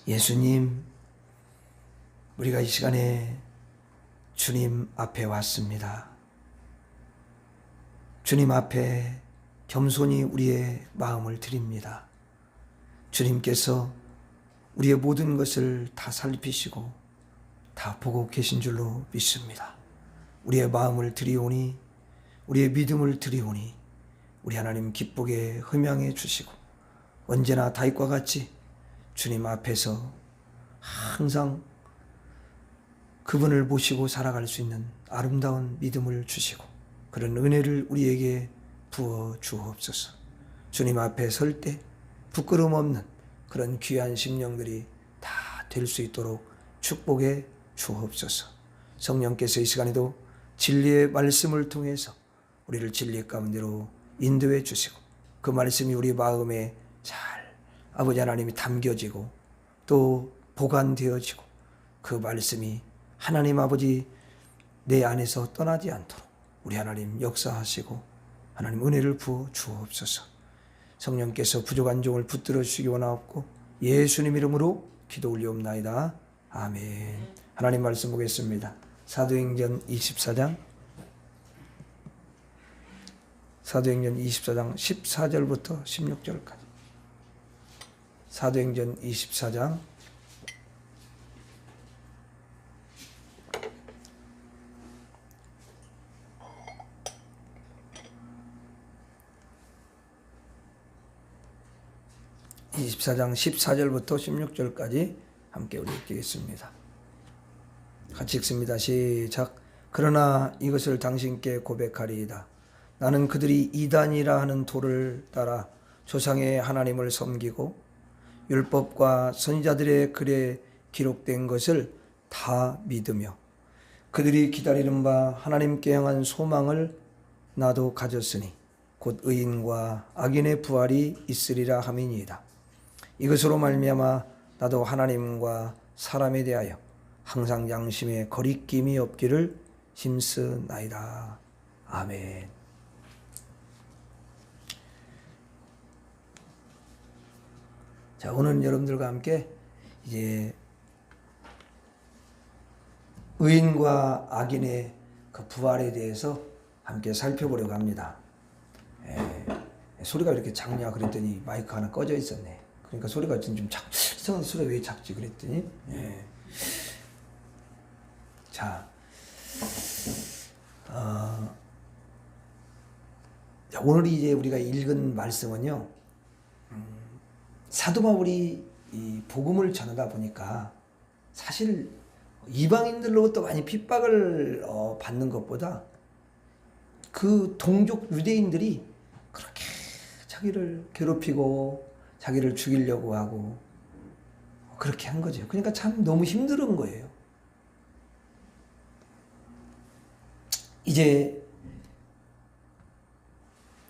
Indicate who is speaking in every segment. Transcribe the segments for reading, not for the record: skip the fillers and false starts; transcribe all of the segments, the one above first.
Speaker 1: 예수님, 우리가 이 시간에 주님 앞에 왔습니다. 주님 앞에 겸손히 우리의 마음을 드립니다. 주님께서 우리의 모든 것을 다 살피시고 다 보고 계신 줄로 믿습니다. 우리의 마음을 드리오니, 우리의 믿음을 드리오니 우리 하나님 기쁘게 흠양해 주시고 언제나 다윗과 같이 주님 앞에서 항상 그분을 모시고 살아갈 수 있는 아름다운 믿음을 주시고 그런 은혜를 우리에게 부어 주옵소서. 주님 앞에 설 때 부끄러움 없는 그런 귀한 심령들이 다 될 수 있도록 축복해 주옵소서. 성령께서 이 시간에도 진리의 말씀을 통해서 우리를 진리 가운데로 인도해 주시고 그 말씀이 우리 마음에 잘 아버지 하나님이 담겨지고 또 보관되어지고 그 말씀이 하나님 아버지 내 안에서 떠나지 않도록 우리 하나님 역사하시고 하나님 은혜를 부어 주옵소서. 성령께서 부족한 종을 붙들어 주시기 원하옵고 예수님 이름으로 기도 올리옵나이다. 아멘. 하나님 말씀 보겠습니다. 사도행전 24장 14절부터 16절까지. 사도행전 24장 14절부터 16절까지 함께 우리 읽겠습니다. 같이 읽습니다. 시작. 그러나 이것을 당신께 고백하리이다. 나는 그들이 이단이라 하는 도를 따라 조상의 하나님을 섬기고 율법과 선지자들의 글에 기록된 것을 다 믿으며 그들이 기다리는 바 하나님께 향한 소망을 나도 가졌으니 곧 의인과 악인의 부활이 있으리라 함이니이다. 이것으로 말미암아 나도 하나님과 사람에 대하여 항상 양심에 거리낌이 없기를 힘쓰나이다. 아멘. 자, 오늘 여러분들과 함께 이제 의인과 악인의 그 부활에 대해서 함께 살펴보려고 합니다. 소리가 이렇게 작냐 그랬더니 마이크 하나 꺼져 있었네. 그러니까 소리가 좀 이상한 소리가 왜 작지 그랬더니 자, 오늘 이제 우리가 읽은 말씀은요, 사도 바울이 이 복음을 전하다 보니까 사실 이방인들로부터 많이 핍박을 받는 것보다 그 동족 유대인들이 그렇게 자기를 괴롭히고 자기를 죽이려고 하고 그렇게 한 거죠. 그러니까 참 너무 힘든 거예요. 이제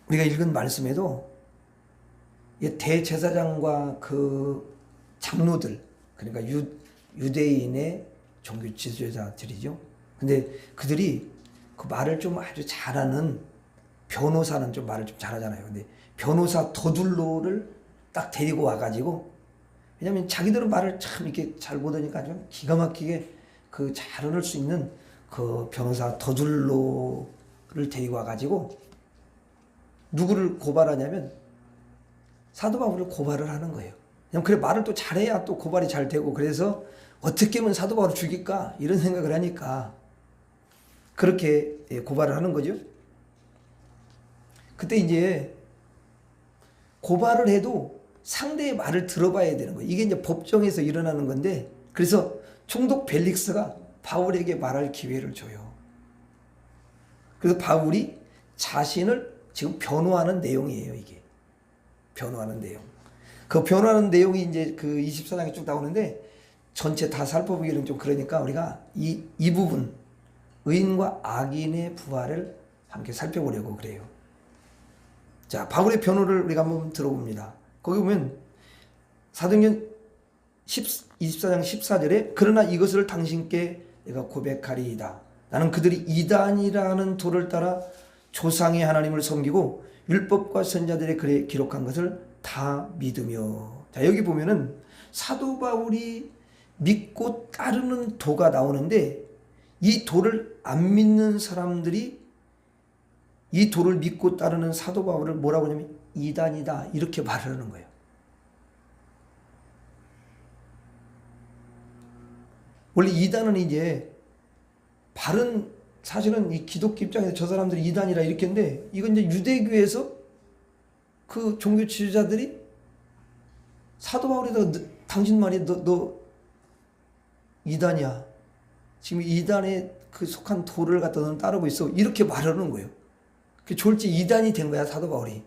Speaker 1: 우리가 읽은 말씀에도 대제사장과 그 장로들, 그러니까 유대인의 종교 지도자들이죠. 근데 그들이 그 말을 좀 아주 잘하는 변호사는 좀 말을 좀 잘하잖아요. 근데 변호사 더둘로를 딱 데리고 와가지고, 왜냐면 자기들은 말을 참 이렇게 잘 못하니까 좀 기가 막히게 그 잘할 수 있는 그 변호사 더둘로를 데리고 와가지고 누구를 고발하냐면 사도 바울을 고발을 하는 거예요. 그냥 그래 말을 또 잘해야 또 고발이 잘 되고, 그래서 어떻게 하면 사도 바울을 죽일까 이런 생각을 하니까 그렇게 고발을 하는 거죠. 그때 이제 고발을 해도 상대의 말을 들어봐야 되는 거예요. 이게 이제 법정에서 일어나는 건데, 그래서 총독 벨릭스가 바울에게 말할 기회를 줘요. 그래서 바울이 자신을 지금 변호하는 내용이에요. 이게 변호하는 내용. 그 변호하는 내용이 이제 그 24장에 쭉 나오는데 전체 다 살펴보기는 좀 그러니까 우리가 이 부분 의인과 악인의 부활을 함께 살펴보려고 그래요. 자, 바울의 변호를 우리가 한번 들어봅니다. 거기 보면 사도행전 24장 14절에 그러나 이것을 당신께 내가 고백하리이다. 나는 그들이 이단이라는 도를 따라 조상의 하나님을 섬기고 율법과 선지자들의 글에 기록한 것을 다 믿으며. 자, 여기 보면은 사도 바울이 믿고 따르는 도가 나오는데 이 도를 안 믿는 사람들이 이 도를 믿고 따르는 사도 바울을 뭐라고 하냐면 이단이다 이렇게 말을 하는 거예요. 원래 이단은 이제 바른 사실은 이 기독교 입장에서 저 사람들이 이단이라 이렇게 했는데 이건 이제 유대교에서 그 종교 지도자들이 사도 바울에다가 당신 말이 너 이단이야. 지금 이단에 그 속한 도를 갖다 너는 따르고 있어. 이렇게 말하는 거예요. 그 졸지 이단이 된 거야 사도 바울이.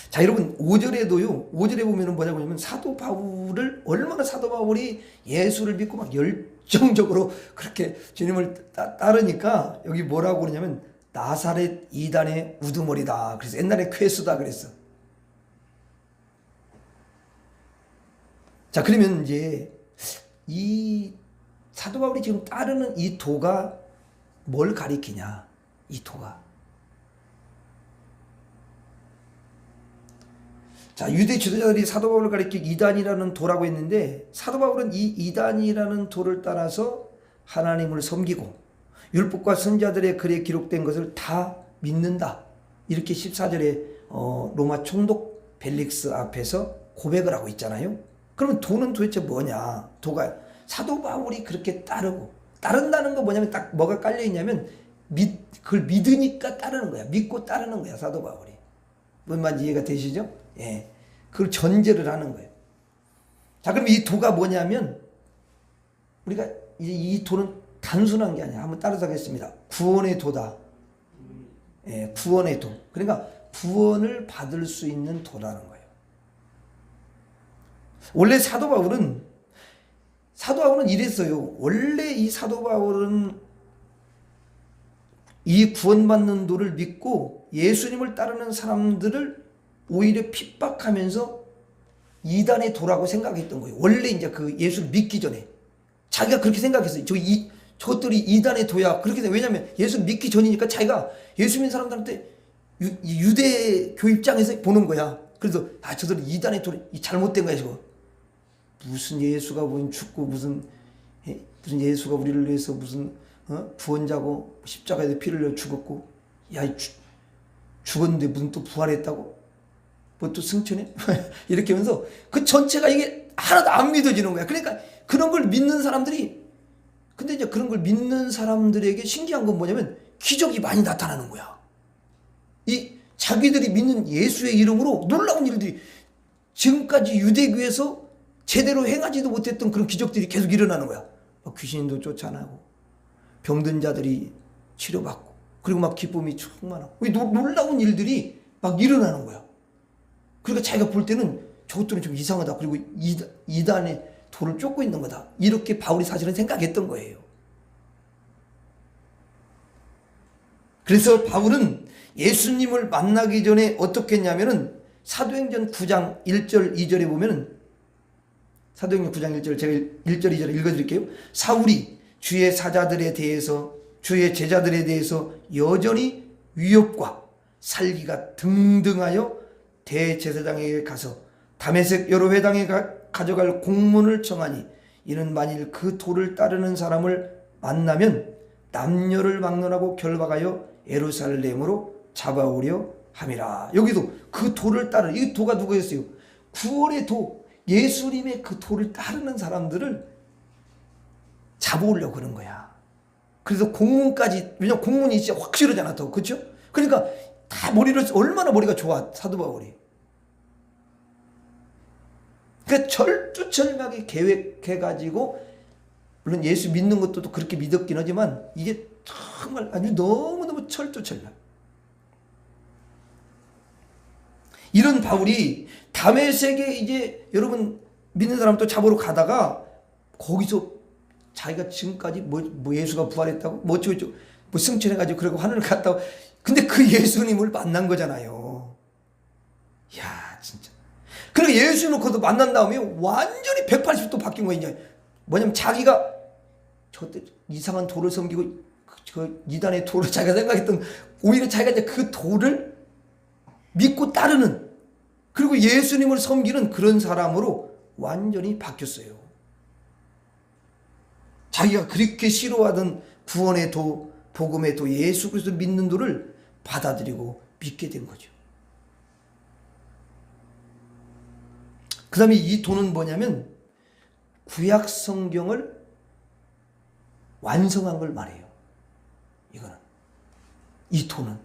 Speaker 1: 자 여러분 5절에도요. 5절에 보면은 뭐냐고 하면 사도 바울을 얼마나 사도 바울이 예수를 믿고 막 열정적으로 그렇게 주님을 따르니까 여기 뭐라고 그러냐면 나사렛 이단의 우두머리다. 그래서 옛날에 쾌수다 그랬어. 자 그러면 이제 이 사도 바울이 지금 따르는 이 도가 뭘 가리키냐 이 도가. 자 유대 지도자들이 사도 바울을 가리키기 이단이라는 도라고 했는데 사도 바울은 이 이단이라는 도를 따라서 하나님을 섬기고 율법과 선지자들의 글에 기록된 것을 다 믿는다. 이렇게 14절에 로마 총독 벨릭스 앞에서 고백을 하고 있잖아요. 그러면 도는 도대체 뭐냐? 도가 사도 바울이 그렇게 따른다는 거 뭐냐면 딱 뭐가 깔려 있냐면 그걸 믿으니까 따르는 거야. 믿고 따르는 거야 사도 바울이. 뭔 말인지 이해가 되시죠? 예, 그걸 전제를 하는 거예요. 자 그럼 이 도가 뭐냐면 우리가 이제 이 도는 단순한 게 아니야. 한번 따라서 하겠습니다. 구원의 도다. 예, 구원의 도. 그러니까 구원을 받을 수 있는 도라는 거예요. 원래 사도 바울은 이랬어요. 원래 이 사도 바울은 이 구원받는 도를 믿고 예수님을 따르는 사람들을 오히려 핍박하면서 이단의 도라고 생각했던 거예요. 원래 이제 그 예수를 믿기 전에 자기가 그렇게 생각했어요. 저것들이 이단의 도야. 그렇게 생각. 왜냐하면 예수를 믿기 전이니까 자기가 예수 믿는 사람들한테 유대교 입장에서 보는 거야. 그래서 저들이 이단의 도 잘못된 거야 저거. 무슨 예수가 죽고 무슨 예수가 우리를 위해서 무슨 구원자고 십자가에서 피를 흘려 죽었고 죽었는데 무슨 또 부활했다고 뭐 또 승천해 이렇게 하면서 그 전체가 이게 하나도 안 믿어지는 거야. 그러니까 그런 걸 믿는 사람들이 근데 이제 그런 걸 믿는 사람들에게 신기한 건 뭐냐면 기적이 많이 나타나는 거야. 이 자기들이 믿는 예수의 이름으로 놀라운 일들이 지금까지 유대교에서 제대로 행하지도 못했던 그런 기적들이 계속 일어나는 거야. 귀신도 쫓아나고 병든 자들이 치료받고 그리고 막 기쁨이 충만하고 놀라운 일들이 막 일어나는 거야. 그러니까 자기가 볼 때는 저것들은 좀 이상하다. 그리고 이단의 도를 쫓고 있는 거다. 이렇게 바울이 사실은 생각했던 거예요. 그래서 바울은 예수님을 만나기 전에 어떻게 했냐면은 사도행전 9장 1절 2절에 보면은 사도행전 9장 1절 제가 1절 2절 읽어드릴게요. 사울이 주의 사자들에 대해서 주의 제자들에 대해서 여전히 위협과 살기가 등등하여 대제사장에게 가서 다메섹 여러 회당에 가져갈 공문을 청하니 이는 만일 그 도를 따르는 사람을 만나면 남녀를 막론하고 결박하여 예루살렘으로 잡아오려 함이라. 여기도 그 도를 따르는 이 도가 누구였어요? 구원의 도 예수님의 그 도를 따르는 사람들을 잡아오려고 그런 거야. 그래서 공문까지 왜냐면 공문이 진짜 확실하잖아 더 그렇죠? 그러니까 다 얼마나 머리가 좋아 사도 바울이. 그러니까 철두철미하게 계획해가지고 물론 예수 믿는 것도 또 그렇게 믿었긴 하지만 이게 정말 아주 너무너무 철두철미해. 이런 바울이 다메섹에 이제 여러분 믿는 사람 또 잡으러 가다가 거기서 자기가 지금까지 뭐 예수가 부활했다고 뭐 어쩌고 뭐 승천해가지고 그러고 하늘을 갔다고 근데 그 예수님을 만난 거잖아요. 이야 진짜. 그러니까 예수 놓고도 만난 다음에 완전히 180도 바뀐 거야. 이제 뭐냐면 자기가 저때 이상한 도를 섬기고 그 이단의 도를 자기가 생각했던 오히려 자기가 이제 그 도를 믿고 따르는, 그리고 예수님을 섬기는 그런 사람으로 완전히 바뀌었어요. 자기가 그렇게 싫어하던 구원의 도, 복음의 도, 예수 그리스도를 믿는 도를 받아들이고 믿게 된 거죠. 그 다음에 이 도는 뭐냐면 구약 성경을 완성한 걸 말해요. 이거는, 이 도는.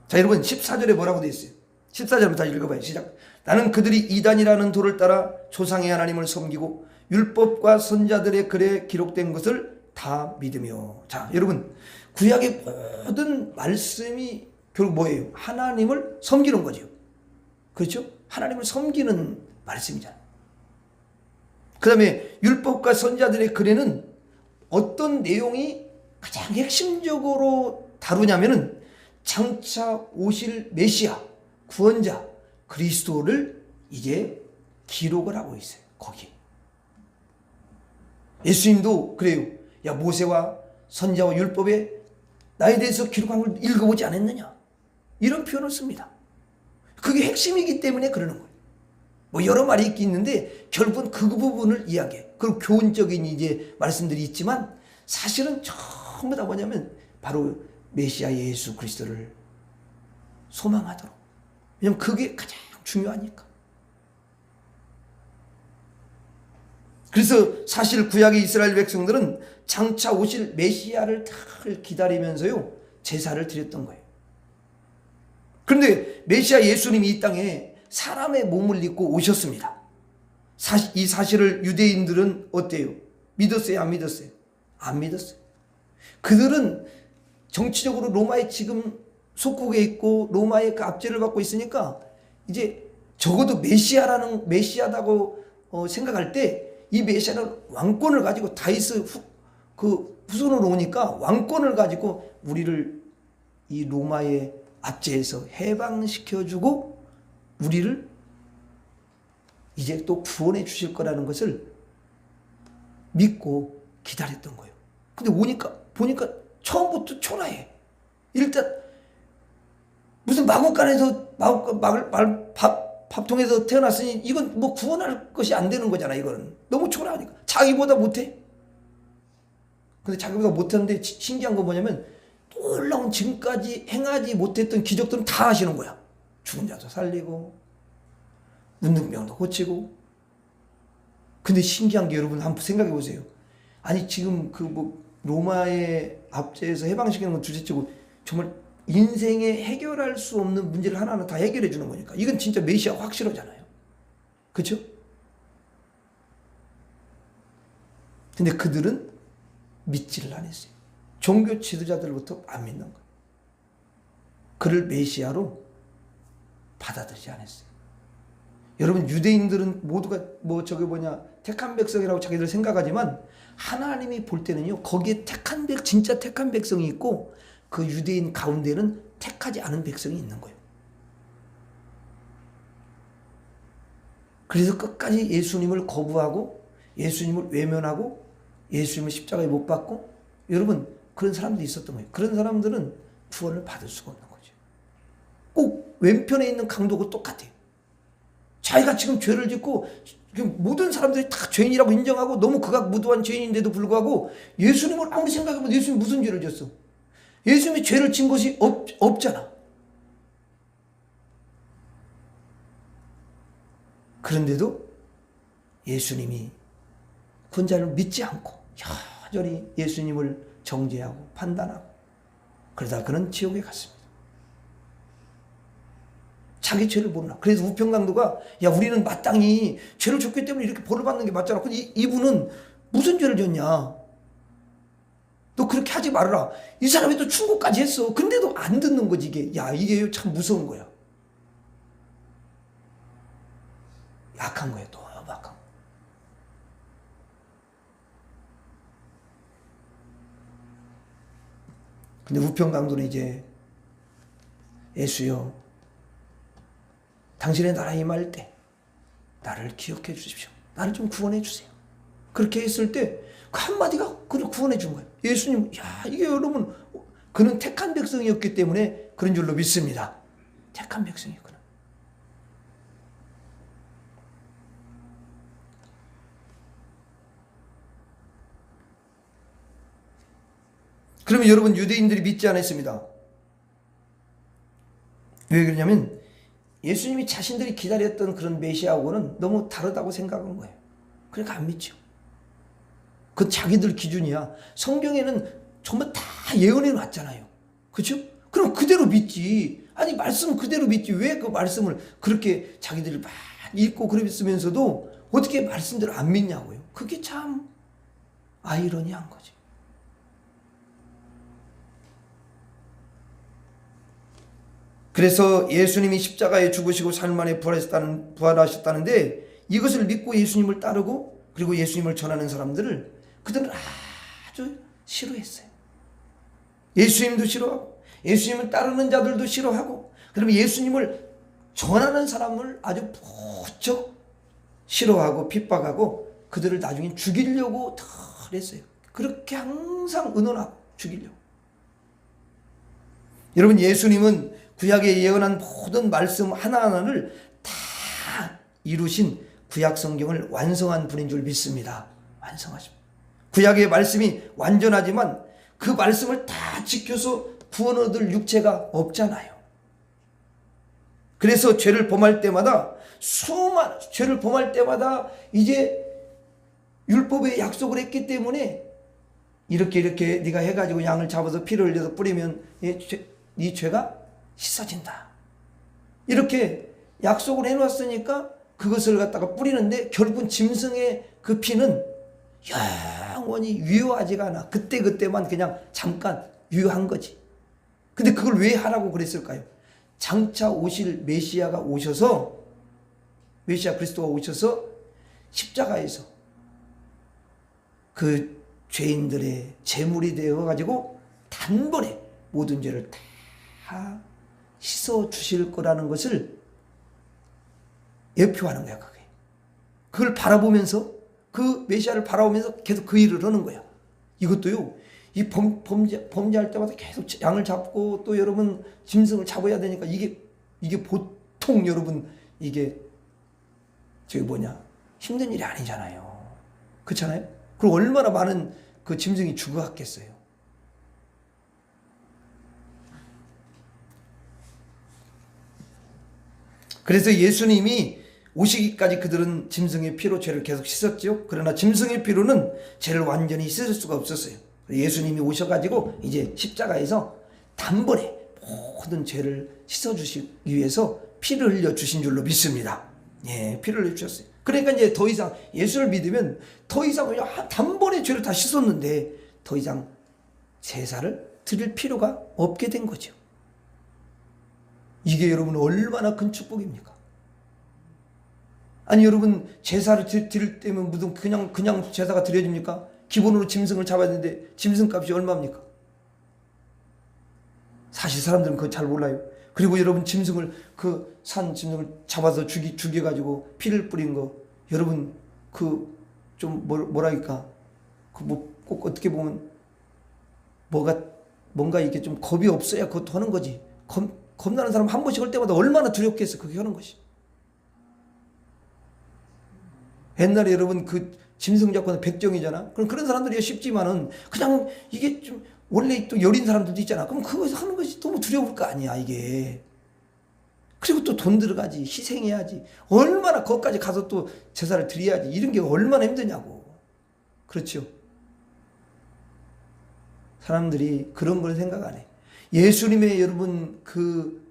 Speaker 1: 자, 여러분 14절에 뭐라고 되어 있어요? 14절부터 다시 읽어봐요. 시작. 나는 그들이 이단이라는 도를 따라 조상의 하나님을 섬기고 율법과 선자들의 글에 기록된 것을 다 믿으며. 자, 여러분 구약의 모든 말씀이 결국 뭐예요? 하나님을 섬기는 거죠. 그렇죠? 하나님을 섬기는 말씀이잖아요. 그 다음에 율법과 선자들의 글에는 어떤 내용이 가장 핵심적으로 다루냐면은 장차 오실 메시아, 구원자, 그리스도를 이제 기록을 하고 있어요. 거기. 예수님도 그래요. 야, 모세와 선자와 율법에 나에 대해서 기록한 걸 읽어보지 않았느냐? 이런 표현을 씁니다. 그게 핵심이기 때문에 그러는 거예요. 뭐 여러 말이 있는데 결국은 그 부분을 이야기해. 그리고 교훈적인 이제 말씀들이 있지만 사실은 전부 다 뭐냐면 바로 메시아 예수 그리스도를 소망하도록. 왜냐면 그게 가장 중요하니까. 그래서 사실 구약의 이스라엘 백성들은 장차 오실 메시아를 늘 기다리면서요 제사를 드렸던 거예요. 그런데 메시아 예수님이 이 땅에 사람의 몸을 입고 오셨습니다. 이 사실을 유대인들은 어때요? 믿었어요? 안 믿었어요? 안 믿었어요. 그들은 정치적으로 로마에 지금 속국에 있고 로마의 그 압제를 받고 있으니까 이제 적어도 메시아다고 생각할 때 이 메시아는 왕권을 가지고 다윗의 후손으로 오니까 왕권을 가지고 우리를 이 로마의 압제에서 해방시켜주고 우리를 이제 또 구원해 주실 거라는 것을 믿고 기다렸던 거예요. 근데 보니까 처음부터 초라해. 일단 무슨 마국간에서 밥통에서 태어났으니 이건 뭐 구원할 것이 안 되는 거잖아. 이거는 너무 초라하니까 자기보다 못해. 근데 자기보다 못하는데 신기한 건 뭐냐면 놀라운 지금까지 행하지 못했던 기적들은 다 하시는 거야. 죽은 자도 살리고 눈든 병도 고치고. 근데 신기한 게 여러분 한번 생각해 보세요. 아니 지금 로마의 압제에서 해방시키는 건 둘째치고 정말 인생에 해결할 수 없는 문제를 하나하나 다 해결해 주는 거니까 이건 진짜 메시아 확실하잖아요. 그렇죠? 근데 그들은 믿지를 않았어요. 종교 지도자들부터 안 믿는 거예요. 그를 메시아로 받아들이지 않았어요. 여러분 유대인들은 모두가 택한 백성이라고 자기들 생각하지만 하나님이 볼 때는요 거기에 진짜 택한 백성이 있고 그 유대인 가운데는 택하지 않은 백성이 있는 거예요. 그래서 끝까지 예수님을 거부하고 예수님을 외면하고 예수님을 십자가에 못 박고 여러분 그런 사람들이 있었던 거예요. 그런 사람들은 구원을 받을 수가 없는 거죠. 꼭 왼편에 있는 강도가 똑같아요. 자기가 지금 죄를 짓고 모든 사람들이 다 죄인이라고 인정하고 너무 극악무도한 죄인인데도 불구하고 예수님을 아무리 생각해보면 예수님이 무슨 죄를 졌어? 예수님이 죄를 진 것이 없잖아. 그런데도 예수님이 구원자를 믿지 않고 여전히 예수님을 정죄하고 판단하고 그러다 그는 지옥에 갔습니다. 자기 죄를 모르나. 그래서 우평강도가 야 우리는 마땅히 죄를 졌기 때문에 이렇게 벌을 받는 게 맞잖아. 근데 이분은 무슨 죄를 졌냐? 너 그렇게 하지 말아라. 이 사람이 또 충고까지 했어. 근데도 안 듣는 거지 이게. 야 이게 참 무서운 거야. 약한 거예요. 너무 약한 거. 근데 우평강도는 이제 예수여 당신의 나라 임할 때 나를 기억해 주십시오. 나를 좀 구원해 주세요. 그렇게 했을 때 그 한마디가 그를 구원해 준 거예요. 예수님, 야 이게 여러분 그는 택한 백성이었기 때문에 그런 줄로 믿습니다. 택한 백성이구나. 그러면 여러분, 유대인들이 믿지 않았습니다. 왜 그러냐면 예수님이 자신들이 기다렸던 그런 메시아하고는 너무 다르다고 생각한 거예요. 그러니까 안 믿죠. 그건 자기들 기준이야. 성경에는 전부 다 예언해 놨잖아요. 그렇죠? 그럼 그대로 믿지. 아니, 말씀 그대로 믿지. 왜 그 말씀을 그렇게 자기들이 막 읽고 그랬으면서도 어떻게 말씀대로 안 믿냐고요. 그게 참 아이러니한 거지. 그래서 예수님이 십자가에 죽으시고 3일 만에 부활하셨다는데 이것을 믿고 예수님을 따르고 그리고 예수님을 전하는 사람들을 그들은 아주 싫어했어요. 예수님도 싫어하고 예수님을 따르는 자들도 싫어하고 그러면 예수님을 전하는 사람을 아주 부쩍 싫어하고 핍박하고 그들을 나중에 죽이려고 했어요. 그렇게 항상 의논하고 죽이려고. 여러분, 예수님은 구약에 예언한 모든 말씀 하나하나를 다 이루신 구약 성경을 완성한 분인 줄 믿습니다. 완성하십니다. 구약의 말씀이 완전하지만 그 말씀을 다 지켜서 구원 얻을 육체가 없잖아요. 그래서 죄를 범할 때마다 수많은 죄를 범할 때마다 이제 율법의 약속을 했기 때문에 이렇게 네가 해가지고 양을 잡아서 피를 흘려서 뿌리면 네 죄가 씻어진다. 이렇게 약속을 해놨으니까 그것을 갖다가 뿌리는데 결국은 짐승의 그 피는 영원히 유효하지가 않아. 그때그때만 그냥 잠깐 유효한 거지. 근데 그걸 왜 하라고 그랬을까요? 장차 오실 메시아가 오셔서 메시아 그리스도가 오셔서 십자가에서 그 죄인들의 제물이 되어가지고 단번에 모든 죄를 다 씻어 주실 거라는 것을 예표하는 거야. 그걸 바라보면서 그 메시아를 바라보면서 계속 그 일을 하는 거야. 이것도요, 이 범죄할 때마다 계속 양을 잡고 또 여러분 짐승을 잡아야 되니까 이게 보통 여러분 이게 힘든 일이 아니잖아요. 그렇잖아요? 그리고 얼마나 많은 그 짐승이 죽어갔겠어요. 그래서 예수님이 오시기까지 그들은 짐승의 피로 죄를 계속 씻었죠. 그러나 짐승의 피로는 죄를 완전히 씻을 수가 없었어요. 예수님이 오셔가지고 이제 십자가에서 단번에 모든 죄를 씻어주시기 위해서 피를 흘려주신 줄로 믿습니다. 예, 피를 흘려주셨어요. 그러니까 이제 더 이상 예수를 믿으면 더 이상 그냥 단번에 죄를 다 씻었는데 더 이상 제사를 드릴 필요가 없게 된 거죠. 이게 여러분 얼마나 큰 축복입니까? 아니, 여러분 제사를 드릴 때면 무슨 그냥 제사가 드려집니까? 기본으로 짐승을 잡아야 되는데 짐승 값이 얼마입니까? 사실 사람들은 그거 잘 몰라요. 그리고 여러분 짐승을 그 산 짐승을 잡아서 죽여가지고 피를 뿌린 거 여러분 그 좀 뭐랄까 그 뭐 꼭 어떻게 보면 뭔가 이게 좀 겁이 없어야 그것도 하는 거지. 겁나는 사람 한 번씩 할 때마다 얼마나 두렵겠어. 그게 하는 것이. 옛날에 여러분 그 짐승 잡고는 백정이잖아. 그럼 그런 사람들이 쉽지만은 그냥 이게 좀 원래 또 여린 사람들도 있잖아. 그럼 그거 하는 것이 너무 두려울 거 아니야 이게. 그리고 또 돈 들어가지, 희생해야지. 얼마나 거기까지 가서 또 제사를 드려야지. 이런 게 얼마나 힘드냐고. 그렇죠? 사람들이 그런 걸 생각 안 해. 예수님의 여러분 그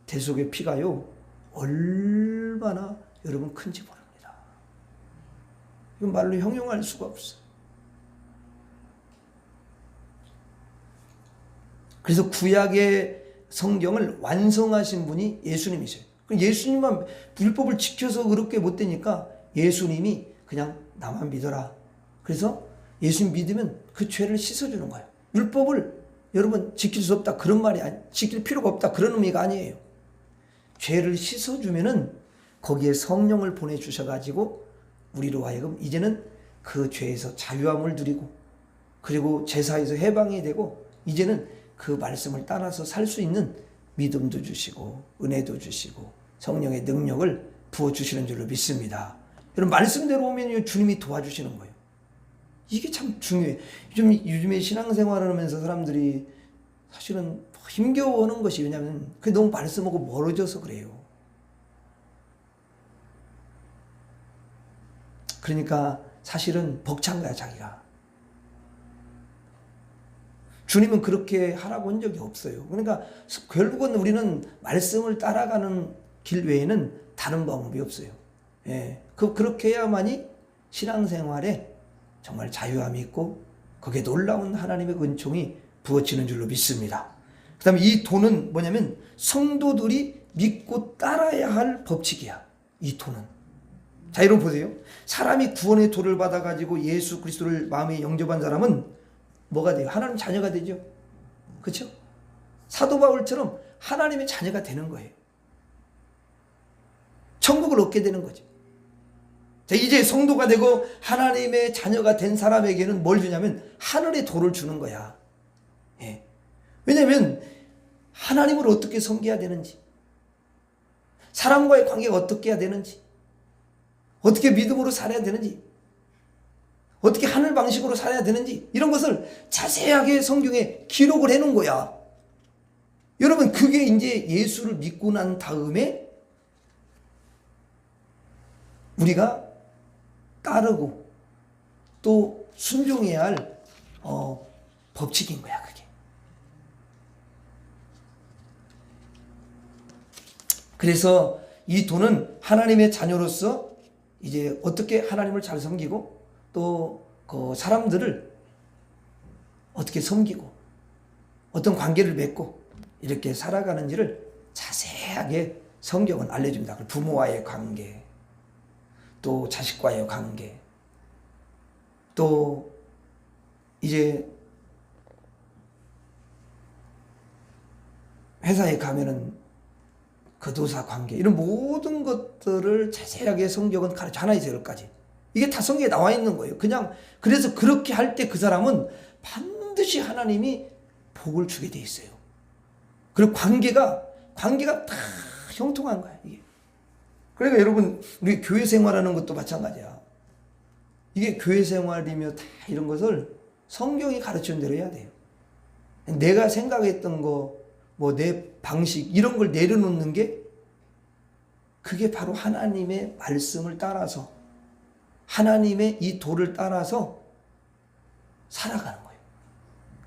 Speaker 1: 대속의 피가요 얼마나 여러분 큰지 모릅니다. 이건 말로 형용할 수가 없어. 그래서 구약의 성경을 완성하신 분이 예수님이세요. 예수님만 율법을 지켜서 그렇게 못 되니까 예수님이 그냥 나만 믿어라. 그래서 예수님 믿으면 그 죄를 씻어주는 거예요. 율법을 여러분 지킬 수 없다 그런 말이 아니, 지킬 필요가 없다 그런 의미가 아니에요. 죄를 씻어주면은 거기에 성령을 보내주셔가지고 우리로 하여금 이제는 그 죄에서 자유함을 누리고 그리고 제사에서 해방이 되고 이제는 그 말씀을 따라서 살 수 있는 믿음도 주시고 은혜도 주시고 성령의 능력을 부어주시는 줄로 믿습니다. 여러분, 말씀대로 오면 주님이 도와주시는 거예요. 이게 참 중요해요. 요즘에 신앙생활을 하면서 사람들이 사실은 힘겨워하는 것이, 왜냐하면 그게 너무 말씀하고 멀어져서 그래요. 그러니까 사실은 벅찬 거야, 자기가. 주님은 그렇게 하라고 한 적이 없어요. 그러니까 결국은 우리는 말씀을 따라가는 길 외에는 다른 방법이 없어요. 예. 그렇게 해야만이 신앙생활에 정말 자유함이 있고 거기에 놀라운 하나님의 은총이 부어지는 줄로 믿습니다. 그 다음에 이 도는 뭐냐면 성도들이 믿고 따라야 할 법칙이야. 이 도는. 자, 여러분 보세요. 사람이 구원의 도를 받아가지고 예수 그리스도를 마음에 영접한 사람은 뭐가 돼요? 하나님 자녀가 되죠. 그렇죠? 사도 바울처럼 하나님의 자녀가 되는 거예요. 천국을 얻게 되는 거죠. 자, 이제 성도가 되고 하나님의 자녀가 된 사람에게는 뭘 주냐면 하늘의 도를 주는 거야. 예. 왜냐하면 하나님을 어떻게 섬겨야 되는지, 사람과의 관계가 어떻게 해야 되는지, 어떻게 믿음으로 살아야 되는지, 어떻게 하늘 방식으로 살아야 되는지, 이런 것을 자세하게 성경에 기록을 해놓은 거야. 여러분, 그게 이제 예수를 믿고 난 다음에 우리가 따르고 또 순종해야 할 법칙인 거야, 그게. 그래서 이 도는 하나님의 자녀로서 이제 어떻게 하나님을 잘 섬기고 또 그 사람들을 어떻게 섬기고 어떤 관계를 맺고 이렇게 살아가는지를 자세하게 성경은 알려줍니다. 부모와의 관계, 또 자식과의 관계, 또 이제 회사에 가면은 거도사 관계, 이런 모든 것들을 자세하게 성경은 가르쳐, 하나에서 열까지. 이게 다 성경에 나와 있는 거예요. 그냥 그래서 그렇게 할 때 그 사람은 반드시 하나님이 복을 주게 돼 있어요. 그리고 관계가 다 형통한 거야, 이게. 그러니까 여러분, 우리 교회 생활하는 것도 마찬가지야. 이게 교회 생활이며 다 이런 것을 성경이 가르치는 대로 해야 돼요. 내가 생각했던 거, 뭐 내 방식, 이런 걸 내려놓는 게, 그게 바로 하나님의 말씀을 따라서, 하나님의 이 도를 따라서 살아가는 거예요.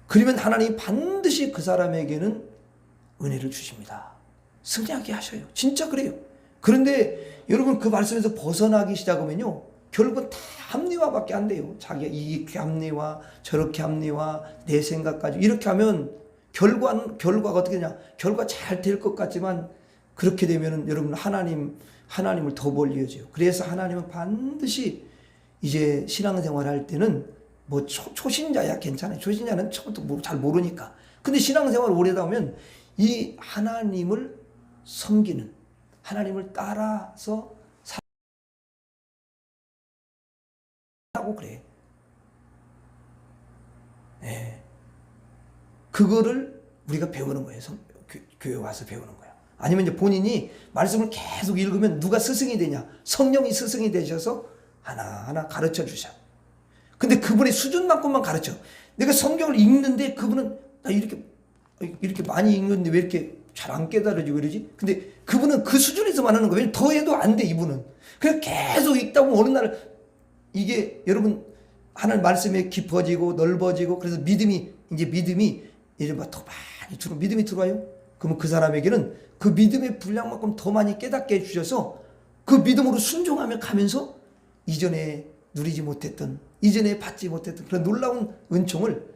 Speaker 1: 그러면 하나님이 반드시 그 사람에게는 은혜를 주십니다. 승리하게 하셔요. 진짜 그래요. 그런데 여러분, 그 말씀에서 벗어나기 시작하면요, 결국은 다 합리화밖에 안 돼요. 자기가 이렇게 합리화, 저렇게 합리화, 내 생각까지 이렇게 하면 결과가 어떻게 되냐? 결과 잘 될 것 같지만 그렇게 되면은 여러분 하나님을 더 멀리해져요. 그래서 하나님은 반드시 이제 신앙생활 할 때는 뭐 초신자야 괜찮아요. 초신자는 처음부터 잘 모르니까. 근데 신앙생활 오래다 보면 이 하나님을 섬기는, 하나님을 따라서 살라고 그래. 네. 그거를 우리가 배우는 거예요. 교회 와서 배우는 거예요. 아니면 이제 본인이 말씀을 계속 읽으면 누가 스승이 되냐? 성령이 스승이 되셔서 하나하나 가르쳐 주셔. 근데 그분의 수준만큼만 가르쳐. 내가 성경을 읽는데 그분은 나 이렇게 많이 읽는데 왜 이렇게 잘 안 깨달아지고 이러지? 근데 그분은 그 수준에서만 하는 거예요. 더 해도 안 돼, 이분은. 그래서 계속 읽다 보면 어느 날 이게 여러분 하나님 말씀에 깊어지고 넓어지고, 그래서 믿음이 이제 막 더 많이 믿음이 들어와요. 그러면 그 사람에게는 그 믿음의 분량만큼 더 많이 깨닫게 해주셔서 그 믿음으로 순종하며 가면서 이전에 누리지 못했던, 이전에 받지 못했던 그런 놀라운 은총을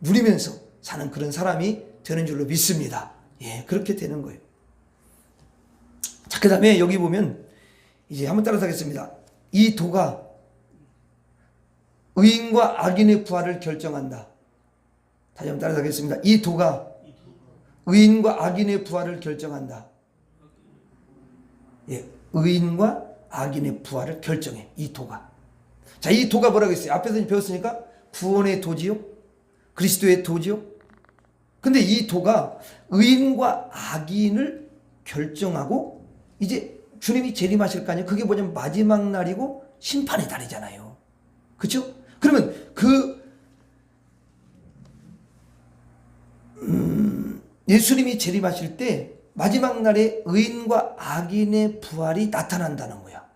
Speaker 1: 누리면서 사는 그런 사람이 되는 줄로 믿습니다. 예, 그렇게 되는 거예요. 자, 그 다음에 여기 보면 이제 한번 따라서 하겠습니다. 이 도가 의인과 악인의 부활을 결정한다. 다시 한번 따라서 하겠습니다. 이 도가 의인과 악인의 부활을 결정한다. 예, 의인과 악인의 부활을 결정해, 이 도가. 자, 이 도가 뭐라고 했어요? 앞에서 배웠으니까 구원의 도지요, 그리스도의 도지요, 근데 이 도가 의인과 악인을 결정하고 이제 주님이 재림하실 거 아니에요. 그게 뭐냐면 마지막 날이고 심판의 날이잖아요. 그렇죠? 그러면 예수님이 재림하실 때 마지막 날에 의인과 악인의 부활이 나타난다는 거야.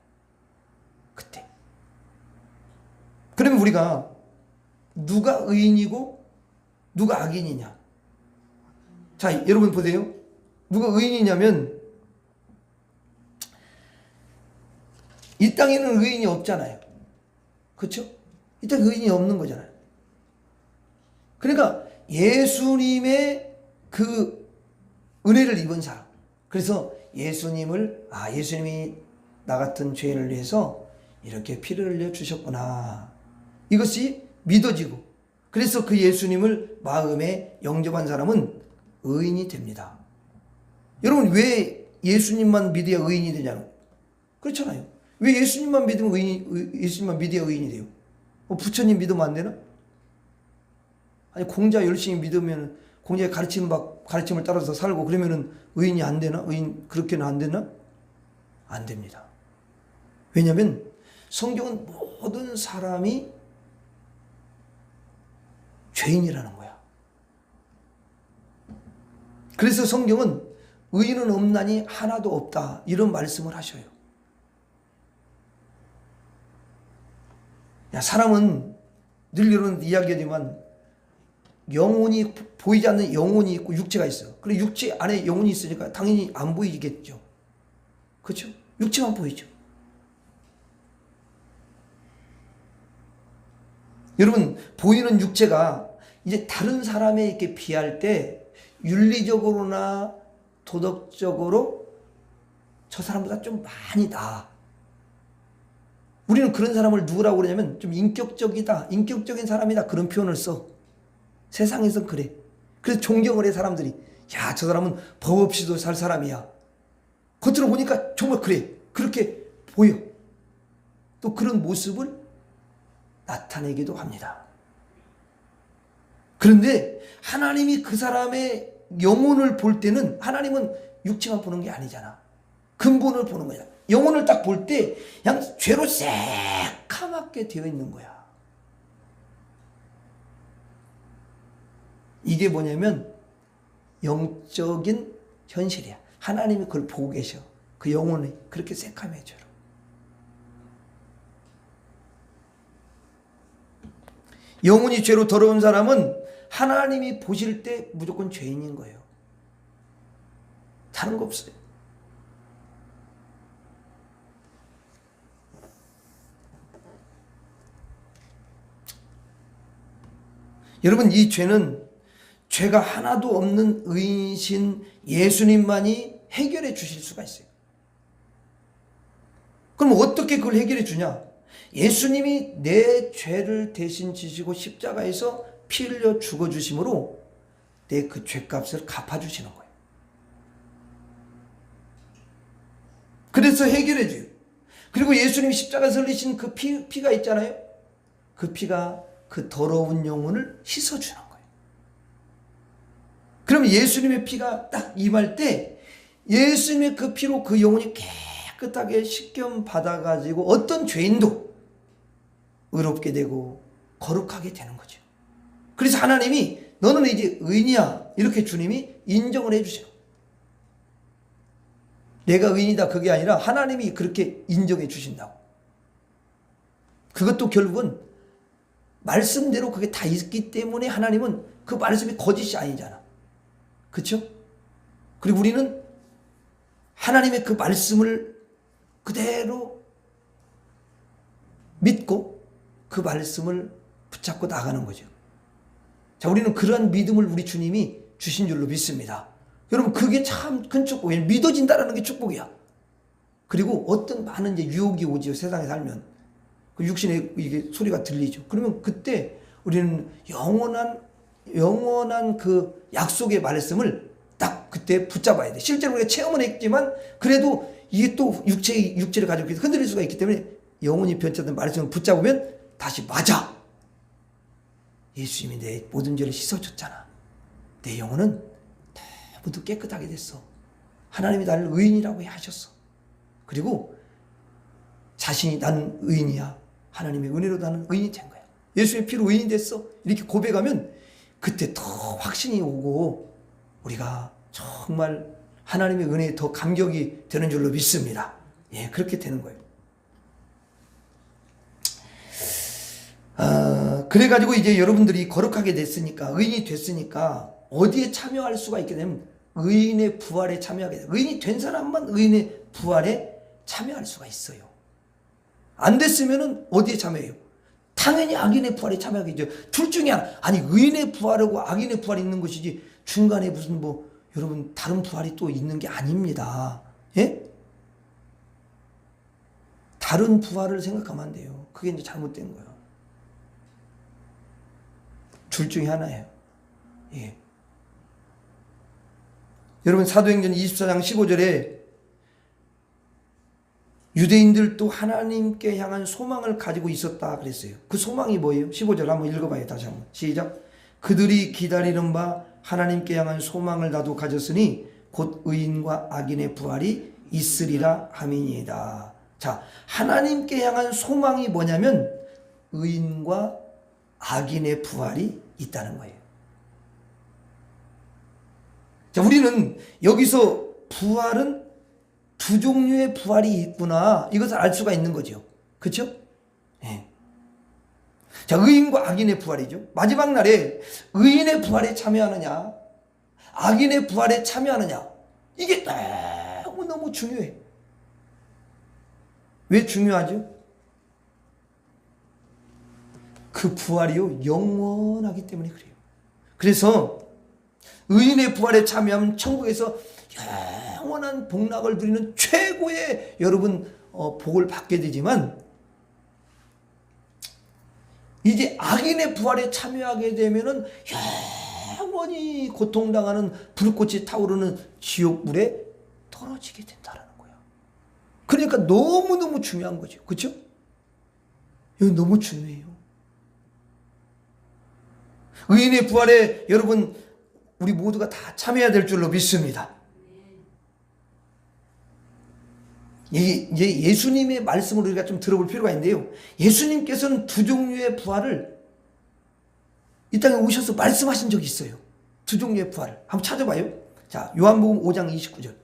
Speaker 1: 그때. 그러면 우리가 누가 의인이고 누가 악인이냐? 자, 여러분 보세요. 누가 의인이냐면 이 땅에는 의인이 없잖아요. 그렇죠? 이 땅에 의인이 없는 거잖아요. 그러니까 예수님의 그 은혜를 입은 사람. 그래서 예수님이 나 같은 죄인을 위해서 이렇게 피를 흘려 주셨구나. 이것이 믿어지고, 그래서 그 예수님을 마음에 영접한 사람은 의인이 됩니다. 여러분, 왜 예수님만 믿어야 의인이 되냐는? 그렇잖아요. 왜 예수님만 믿으면 예수님만 믿어야 의인이 돼요? 부처님 믿으면 안 되나? 아니, 공자 열심히 믿으면 공자의 가르침을 따라서 살고 그러면은 의인이 안 되나? 의인 그렇게는 안 되나? 안 됩니다. 왜냐하면 성경은 모든 사람이 죄인이라는 거야. 그래서 성경은 의인은 없나니 하나도 없다, 이런 말씀을 하셔요. 사람은 늘 이런 이야기하지만 영혼이, 보이지 않는 영혼이 있고 육체가 있어요. 그리고 육체 안에 영혼이 있으니까 당연히 안 보이겠죠. 그렇죠? 육체만 보이죠. 여러분, 보이는 육체가 이제 다른 사람에게 비할 때 윤리적으로나 도덕적으로 저 사람보다 좀 많이 나아. 우리는 그런 사람을 누구라고 그러냐면 좀 인격적이다, 인격적인 사람이다, 그런 표현을 써. 세상에선 그래. 그래서 존경을 해, 사람들이. 야, 저 사람은 법 없이도 살 사람이야. 겉으로 보니까 정말 그래. 그렇게 보여. 또 그런 모습을 나타내기도 합니다. 그런데 하나님이 그 사람의 영혼을 볼 때는 하나님은 육체만 보는 게 아니잖아. 근본을 보는 거야. 영혼을 딱 볼 때 그냥 죄로 새카맣게 되어 있는 거야. 이게 뭐냐면 영적인 현실이야. 하나님이 그걸 보고 계셔. 그 영혼이 그렇게 새카매져요. 영혼이 죄로 더러운 사람은 하나님이 보실 때 무조건 죄인인 거예요. 다른 거 없어요. 여러분, 이 죄가 하나도 없는 의인이신 예수님만이 해결해 주실 수가 있어요. 그럼 어떻게 그걸 해결해 주냐? 예수님이 내 죄를 대신 지시고 십자가에서 피 흘려 죽어주심으로 내 그 죄값을 갚아주시는 거예요. 그래서 해결해 줘요. 그리고 예수님이 십자가에서 흘리신 그 피가 있잖아요. 그 피가 그 더러운 영혼을 씻어주는 거예요. 그러면 예수님의 피가 딱 임할 때 예수님의 그 피로 그 영혼이 깨끗하게 씻김 받아가지고 어떤 죄인도 의롭게 되고 거룩하게 되는 거죠. 그래서 하나님이 너는 이제 의인이야, 이렇게 주님이 인정을 해주세요. 내가 의인이다, 그게 아니라 하나님이 그렇게 인정해 주신다고. 그것도 결국은 말씀대로 그게 다 있기 때문에 하나님은 그 말씀이 거짓이 아니잖아. 그렇죠? 그리고 우리는 하나님의 그 말씀을 그대로 믿고 그 말씀을 붙잡고 나가는 거죠. 자, 우리는 그러한 믿음을 우리 주님이 주신 줄로 믿습니다. 여러분, 그게 참 큰 축복이에요. 믿어진다는 게 축복이야. 그리고 어떤 많은 이제 유혹이 오지요. 세상에 살면 그 육신의 이게 소리가 들리죠. 그러면 그때 우리는 영원한 그 약속의 말씀을 딱 그때 붙잡아야 돼. 실제로 우리가 체험은 했지만 그래도 이게 또 육체를 가지고 흔들릴 수가 있기 때문에 영혼이 변chất 말씀을 붙잡으면 다시 맞아. 예수님이 내 모든 죄를 씻어줬잖아. 내 영혼은 너무도 깨끗하게 됐어. 하나님이 나를 의인이라고 하셨어. 그리고 자신이 나는 의인이야. 하나님의 은혜로 나는 의인이 된 거야. 예수의 피로 의인이 됐어. 이렇게 고백하면 그때 더 확신이 오고 우리가 정말 하나님의 은혜에 더 감격이 되는 줄로 믿습니다. 예, 그렇게 되는 거예요. 그래가지고 이제 여러분들이 거룩하게 됐으니까, 의인이 됐으니까 어디에 참여할 수가 있게 되면 의인의 부활에 참여하게 돼요. 의인이 된 사람만 의인의 부활에 참여할 수가 있어요. 안 됐으면은 어디에 참여해요? 당연히 악인의 부활에 참여하겠죠. 둘 중에 하나. 아니, 의인의 부활하고 악인의 부활이 있는 것이지 중간에 무슨 뭐 여러분 다른 부활이 또 있는 게 아닙니다. 예? 다른 부활을 생각하면 안 돼요. 그게 이제 잘못된 거예요. 둘 중에 하나예요. 예. 여러분 사도행전 24장 15절에 유대인들도 하나님께 향한 소망을 가지고 있었다 그랬어요. 그 소망이 뭐예요? 15절 한번 읽어봐요. 다시 한번 시작. 그들이 기다리는 바 하나님께 향한 소망을 나도 가졌으니 곧 의인과 악인의 부활이 있으리라 함이니이다. 자, 하나님께 향한 소망이 뭐냐면 의인과 악인의 부활이 있다는 거예요. 자, 우리는 여기서 부활은 두 종류의 부활이 있구나, 이것을 알 수가 있는 거죠. 그렇죠? 예. 자, 의인과 악인의 부활이죠. 마지막 날에 의인의 부활에 참여하느냐, 악인의 부활에 참여하느냐, 이게 너무 중요해. 왜 중요하죠? 그 부활이요, 영원하기 때문에 그래요. 그래서 의인의 부활에 참여하면 천국에서 영원한 복락을 누리는 최고의 여러분 복을 받게 되지만, 이제 악인의 부활에 참여하게 되면은 영원히 고통당하는 불꽃이 타오르는 지옥불에 떨어지게 된다라는 거야. 그러니까 너무너무 중요한 거죠. 그렇죠? 이거 너무 중요해요. 의인의 부활에 여러분 우리 모두가 다 참여해야 될 줄로 믿습니다. 예수님의 말씀을 우리가 좀 들어볼 필요가 있는데요. 예수님께서는 두 종류의 부활을 이 땅에 오셔서 말씀하신 적이 있어요. 두 종류의 부활을 한번 찾아봐요. 자, 요한복음 5장 29절.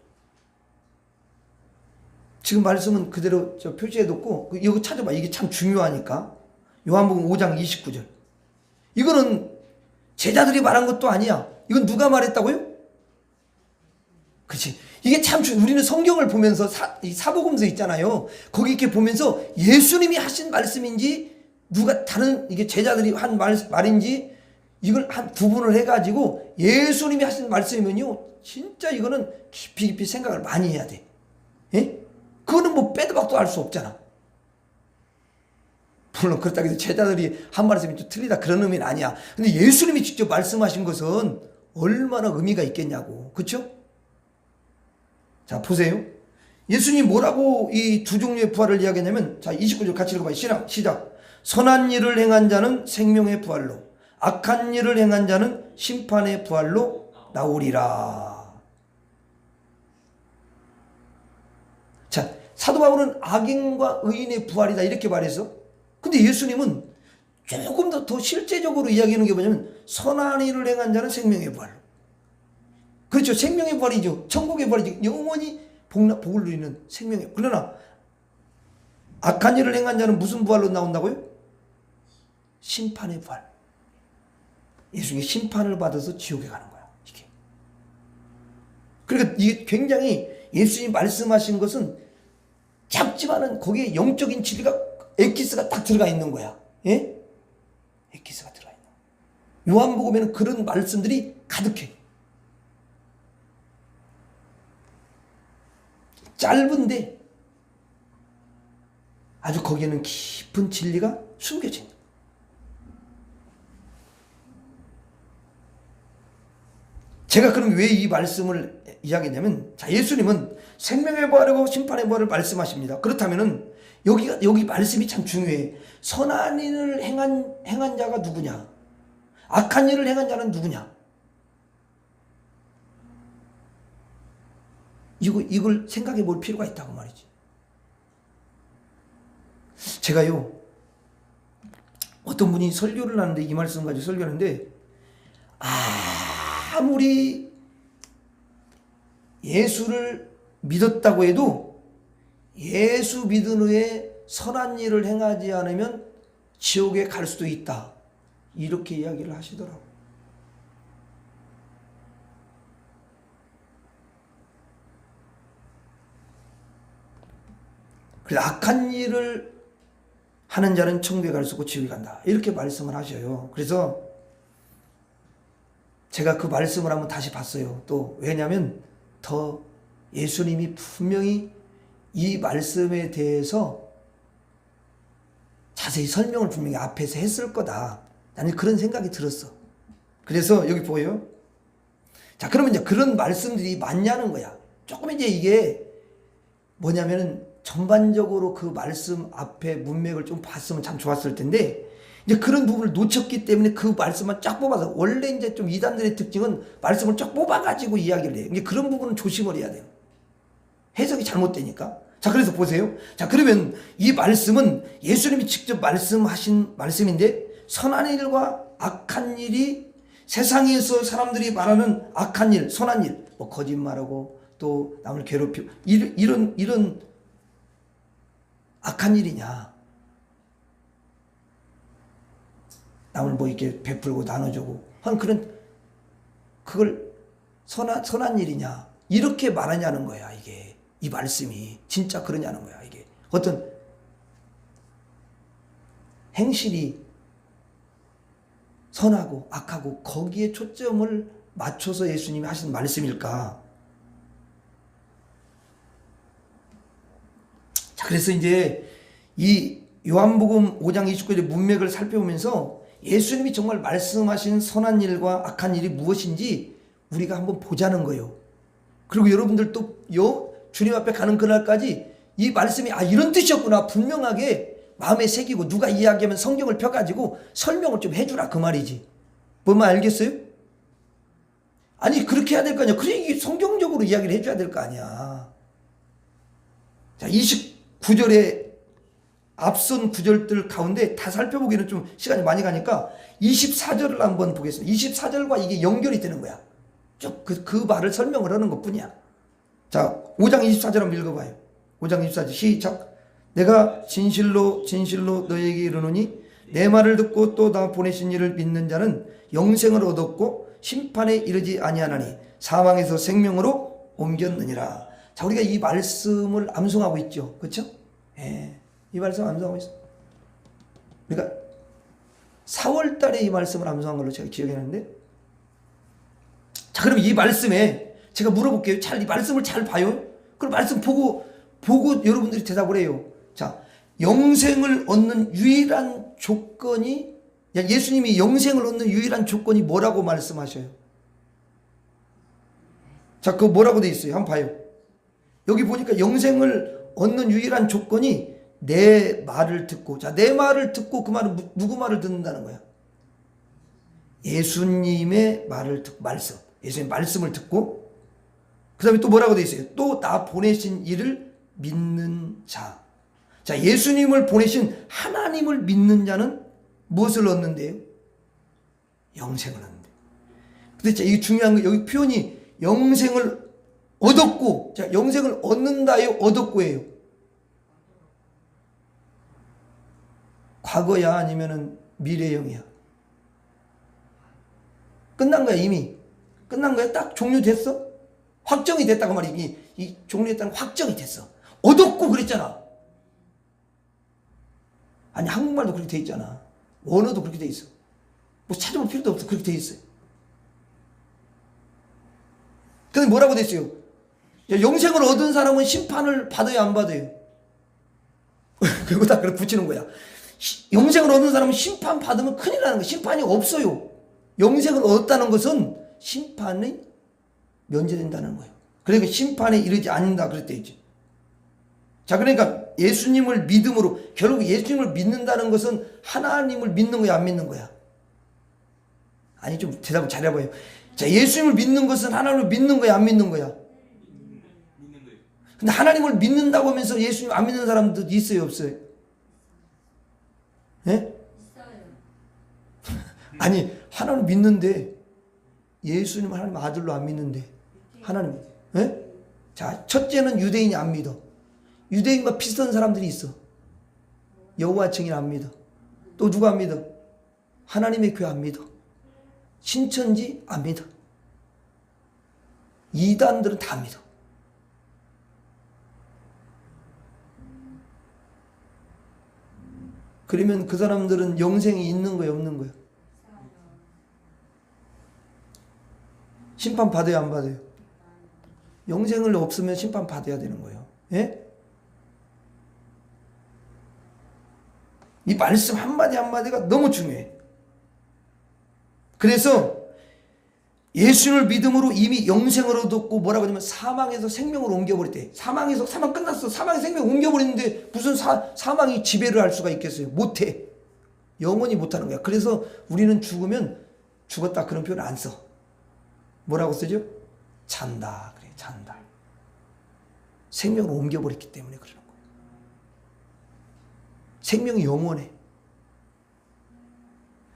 Speaker 1: 지금 말씀은 그대로 저 표시해뒀고 이거 찾아봐. 이게 참 중요하니까. 요한복음 5장 29절. 이거는 제자들이 말한 것도 아니야. 이건 누가 말했다고요? 그렇지. 이게 참 우리는 성경을 보면서 사복음서 있잖아요. 거기 이렇게 보면서 예수님이 하신 말씀인지 누가 다른 이게 제자들이 한 말인지 이걸 한 구분을 해가지고 예수님이 하신 말씀이면요, 진짜 이거는 깊이 생각을 많이 해야 돼. 예? 그거는 뭐 빼도 박도 알 수 없잖아. 물론 그렇다고 해서 제자들이 한 말씀이 좀 틀리다 그런 의미는 아니야. 근데 예수님이 직접 말씀하신 것은 얼마나 의미가 있겠냐고. 그렇죠? 자, 보세요. 예수님이 뭐라고 이 두 종류의 부활을 이야기했냐면, 자, 29절 같이 읽어봐요. 시작. 선한 일을 행한 자는 생명의 부활로, 악한 일을 행한 자는 심판의 부활로 나오리라. 자, 사도 바울은 악인과 의인의 부활이다 이렇게 말해서, 근데 예수님은 조금 더 실제적으로 이야기하는 게 뭐냐면 선한 일을 행한 자는 생명의 부활로. 그렇죠. 생명의 부활이죠. 천국의 부활이죠. 영원히 복을 누리는 생명의. 그러나 악한 일을 행한 자는 무슨 부활로 나온다고요? 심판의 부활. 예수님이 심판을 받아서 지옥에 가는 거야. 이게. 그러니까 이게 굉장히 예수님이 말씀하신 것은 작지만은 거기에 영적인 진리가 엑기스가 딱 들어가 있는 거야. 예? 엑기스가 들어가 있는 거야. 요한복음에는 그런 말씀들이 가득해. 짧은데 아주 거기에는 깊은 진리가 숨겨진 거예요. 제가 그럼 왜 이 말씀을 이야기했냐면, 자, 예수님은 생명의 부활이고 심판의 부활을 말씀하십니다. 그렇다면은 여기 말씀이 참 중요해. 선한 일을 행한 자가 누구냐? 악한 일을 행한 자는 누구냐? 이걸 생각해 볼 필요가 있다고 말이지. 제가요, 어떤 분이 설교를 하는데, 이 말씀 가지고 설교하는데, 아무리 예수를 믿었다고 해도 예수 믿은 후에 선한 일을 행하지 않으면 지옥에 갈 수도 있다, 이렇게 이야기를 하시더라고요. 그래서 악한 일을 하는 자는 천국에 갈 수 없고 지옥에 간다, 이렇게 말씀을 하셔요. 그래서 제가 그 말씀을 한번 다시 봤어요. 또 왜냐하면 더 예수님이 분명히 이 말씀에 대해서 자세히 설명을 분명히 앞에서 했을 거다, 나는 그런 생각이 들었어. 그래서 여기 보여요. 자, 그러면 이제 그런 말씀들이 맞냐는 거야. 조금 이제 이게 뭐냐면은 전반적으로 그 말씀 앞에 문맥을 좀 봤으면 참 좋았을 텐데, 이제 그런 부분을 놓쳤기 때문에 그 말씀만 쫙 뽑아서, 원래 이제 좀 이단들의 특징은 말씀을 쫙 뽑아가지고 이야기를 해요. 이제 그런 부분은 조심을 해야 돼요. 해석이 잘못되니까. 자, 그래서 보세요. 자, 그러면 이 말씀은 예수님이 직접 말씀하신 말씀인데, 선한 일과 악한 일이, 세상에서 사람들이 말하는 악한 일, 선한 일, 뭐 거짓말하고 또 남을 괴롭히고 이런 악한 일이냐, 남을 뭐 이렇게 베풀고 나눠주고 하는 그걸 선한 일이냐, 이렇게 말하냐는 거야. 이게 이 말씀이 진짜 그러냐는 거야. 이게 어떤 행실이 선하고 악하고 거기에 초점을 맞춰서 예수님이 하신 말씀일까? 자, 그래서 이제 이 요한복음 5장 29절의 문맥을 살펴보면서 예수님이 정말 말씀하신 선한 일과 악한 일이 무엇인지 우리가 한번 보자는 거예요. 그리고 여러분들도 주님 앞에 가는 그날까지 이 말씀이 이런 뜻이었구나 분명하게 마음에 새기고, 누가 이야기하면 성경을 펴가지고 설명을 좀 해주라, 그 말이지. 뭔 말 알겠어요? 아니, 그렇게 해야 될 거 아니야. 그래, 성경적으로 이야기를 해줘야 될 거 아니야. 자, 29절에 앞선 구절들 가운데 다 살펴보기는 좀 시간이 많이 가니까 24절을 한번 보겠습니다. 24절과 이게 연결이 되는 거야. 쭉 그 말을 설명을 하는 것 뿐이야. 자, 5장 24절 한번 읽어봐요. 5장 24절 시작. 내가 진실로 진실로 너에게 이르노니 내 말을 듣고 또 나 보내신 이를 믿는 자는 영생을 얻었고 심판에 이르지 아니하나니 사망에서 생명으로 옮겼느니라. 자, 우리가 이 말씀을 암송하고 있죠. 그렇죠? 예. 이 말씀 암송하고 있어. 그러니까 4월 달에 이 말씀을 암송한 걸로 제가 기억했는데, 자, 그럼 이 말씀에 제가 물어볼게요. 이 말씀을 잘 봐요. 그럼 말씀 보고 여러분들이 대답을 해요. 자, 영생을 얻는 유일한 조건이, 예수님이 영생을 얻는 유일한 조건이 뭐라고 말씀하셔요? 자, 그거 뭐라고 돼 있어요? 한번 봐요. 여기 보니까 영생을 얻는 유일한 조건이 내 말을 듣고, 자, 내 말을 듣고, 그 말은 누구 말을 듣는다는 거야? 예수님의 말을 듣고, 예수님의 말씀을 듣고, 그 다음에 또 뭐라고 돼 있어요? 또 나 보내신 이를 믿는 자. 자, 예수님을 보내신 하나님을 믿는 자는 무엇을 얻는데요? 영생을 얻는데. 근데 자, 이게 중요한 거, 여기 표현이 영생을 얻었고, 자, 영생을 얻는다요, 얻었고예요? 과거야, 아니면은 미래형이야? 끝난 거야, 이미. 끝난 거야? 딱 종료됐어? 확정이 됐다고 말이지. 이 종료됐다는 확정이 됐어. 얻었고 그랬잖아. 아니, 한국말도 그렇게 돼 있잖아. 원어도 그렇게 돼 있어. 뭐 찾아볼 필요도 없어. 그렇게 돼 있어요. 근데 뭐라고 돼 있어요? 영생을 얻은 사람은 심판을 받아요, 안 받아요? 그리고 다 그렇게 붙이는 거야. 영생을 얻은 사람은 심판 받으면 큰일 나는 거야. 심판이 없어요. 영생을 얻었다는 것은 심판이 면제된다는 거예요. 그러니까 심판에 이르지 않는다 그랬대 있지. 자, 그러니까 예수님을 믿음으로, 결국 예수님을 믿는다는 것은 하나님을 믿는 거야, 안 믿는 거야? 아니, 좀 대답을 잘해봐요. 자, 예수님을 믿는 것은 하나님을 믿는 거야, 안 믿는 거야? 근데 하나님을 믿는다고 하면서 예수님 안 믿는 사람도 있어요, 없어요? 예? 아니, 하나님 믿는데 예수님 하나님 아들로 안 믿는데 하나님, 예? 자, 첫째는 유대인이 안 믿어. 유대인과 비슷한 사람들이 있어. 여호와 증인 안 믿어. 또 누가 안 믿어? 하나님의 교회 안 믿어. 신천지 안 믿어. 이단들은 다 믿어. 그러면 그 사람들은 영생이 있는 거예요, 없는 거예요? 심판 받아야 안 받아요? 영생을 없으면 심판 받아야 되는 거예요. 예? 이 말씀 한마디 한마디가 너무 중요해. 그래서 예수를 믿음으로 이미 영생을 얻었고 뭐라고 하냐면 사망에서 생명으로 옮겨버렸대. 사망 끝났어. 사망에서 생명 옮겨버리는데 무슨 사망이 지배를 할 수가 있겠어요? 못해. 영원히 못하는 거야. 그래서 우리는 죽으면 죽었다 그런 표현을 안 써. 뭐라고 쓰죠? 잔다. 그래, 잔다. 생명으로 옮겨버렸기 때문에 그러는 거야. 생명이 영원해.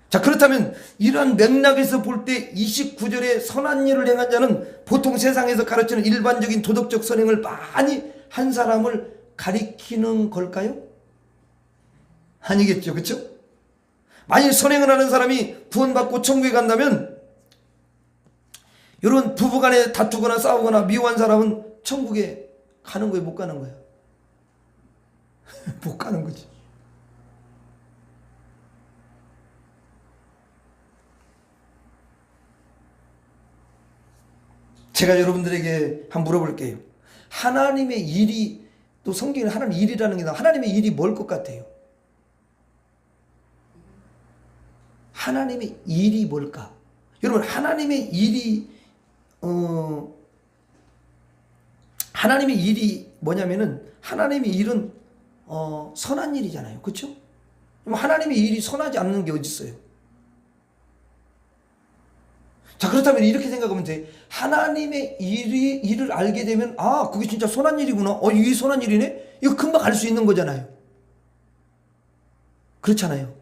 Speaker 1: 자, 그렇다면 이러한 맥락에서 볼 때 29절에 선한 일을 행한 자는 보통 세상에서 가르치는 일반적인 도덕적 선행을 많이 한 사람을 가리키는 걸까요? 아니겠죠. 그렇죠? 만일 선행을 하는 사람이 구원받고 천국에 간다면 이런 부부간에 다투거나 싸우거나 미워한 사람은 천국에 가는 거예요? 못 가는 거예요? 못 가는 거지. 제가 여러분들에게 한번 물어볼게요. 하나님의 일이, 또 성경에 하나님의 일이라는 게 나와. 하나님의 일이 뭘 것 같아요? 하나님의 일이 뭘까? 여러분, 하나님의 일이 하나님의 일이 뭐냐면은 하나님의 일은 선한 일이잖아요. 그렇죠? 하나님의 일이 선하지 않는 게 어디 있어요? 자, 그렇다면 이렇게 생각하면 돼. 하나님의 일을 알게 되면 아, 그게 진짜 선한 일이구나. 이게 선한 일이네? 이거 금방 알 수 있는 거잖아요. 그렇잖아요.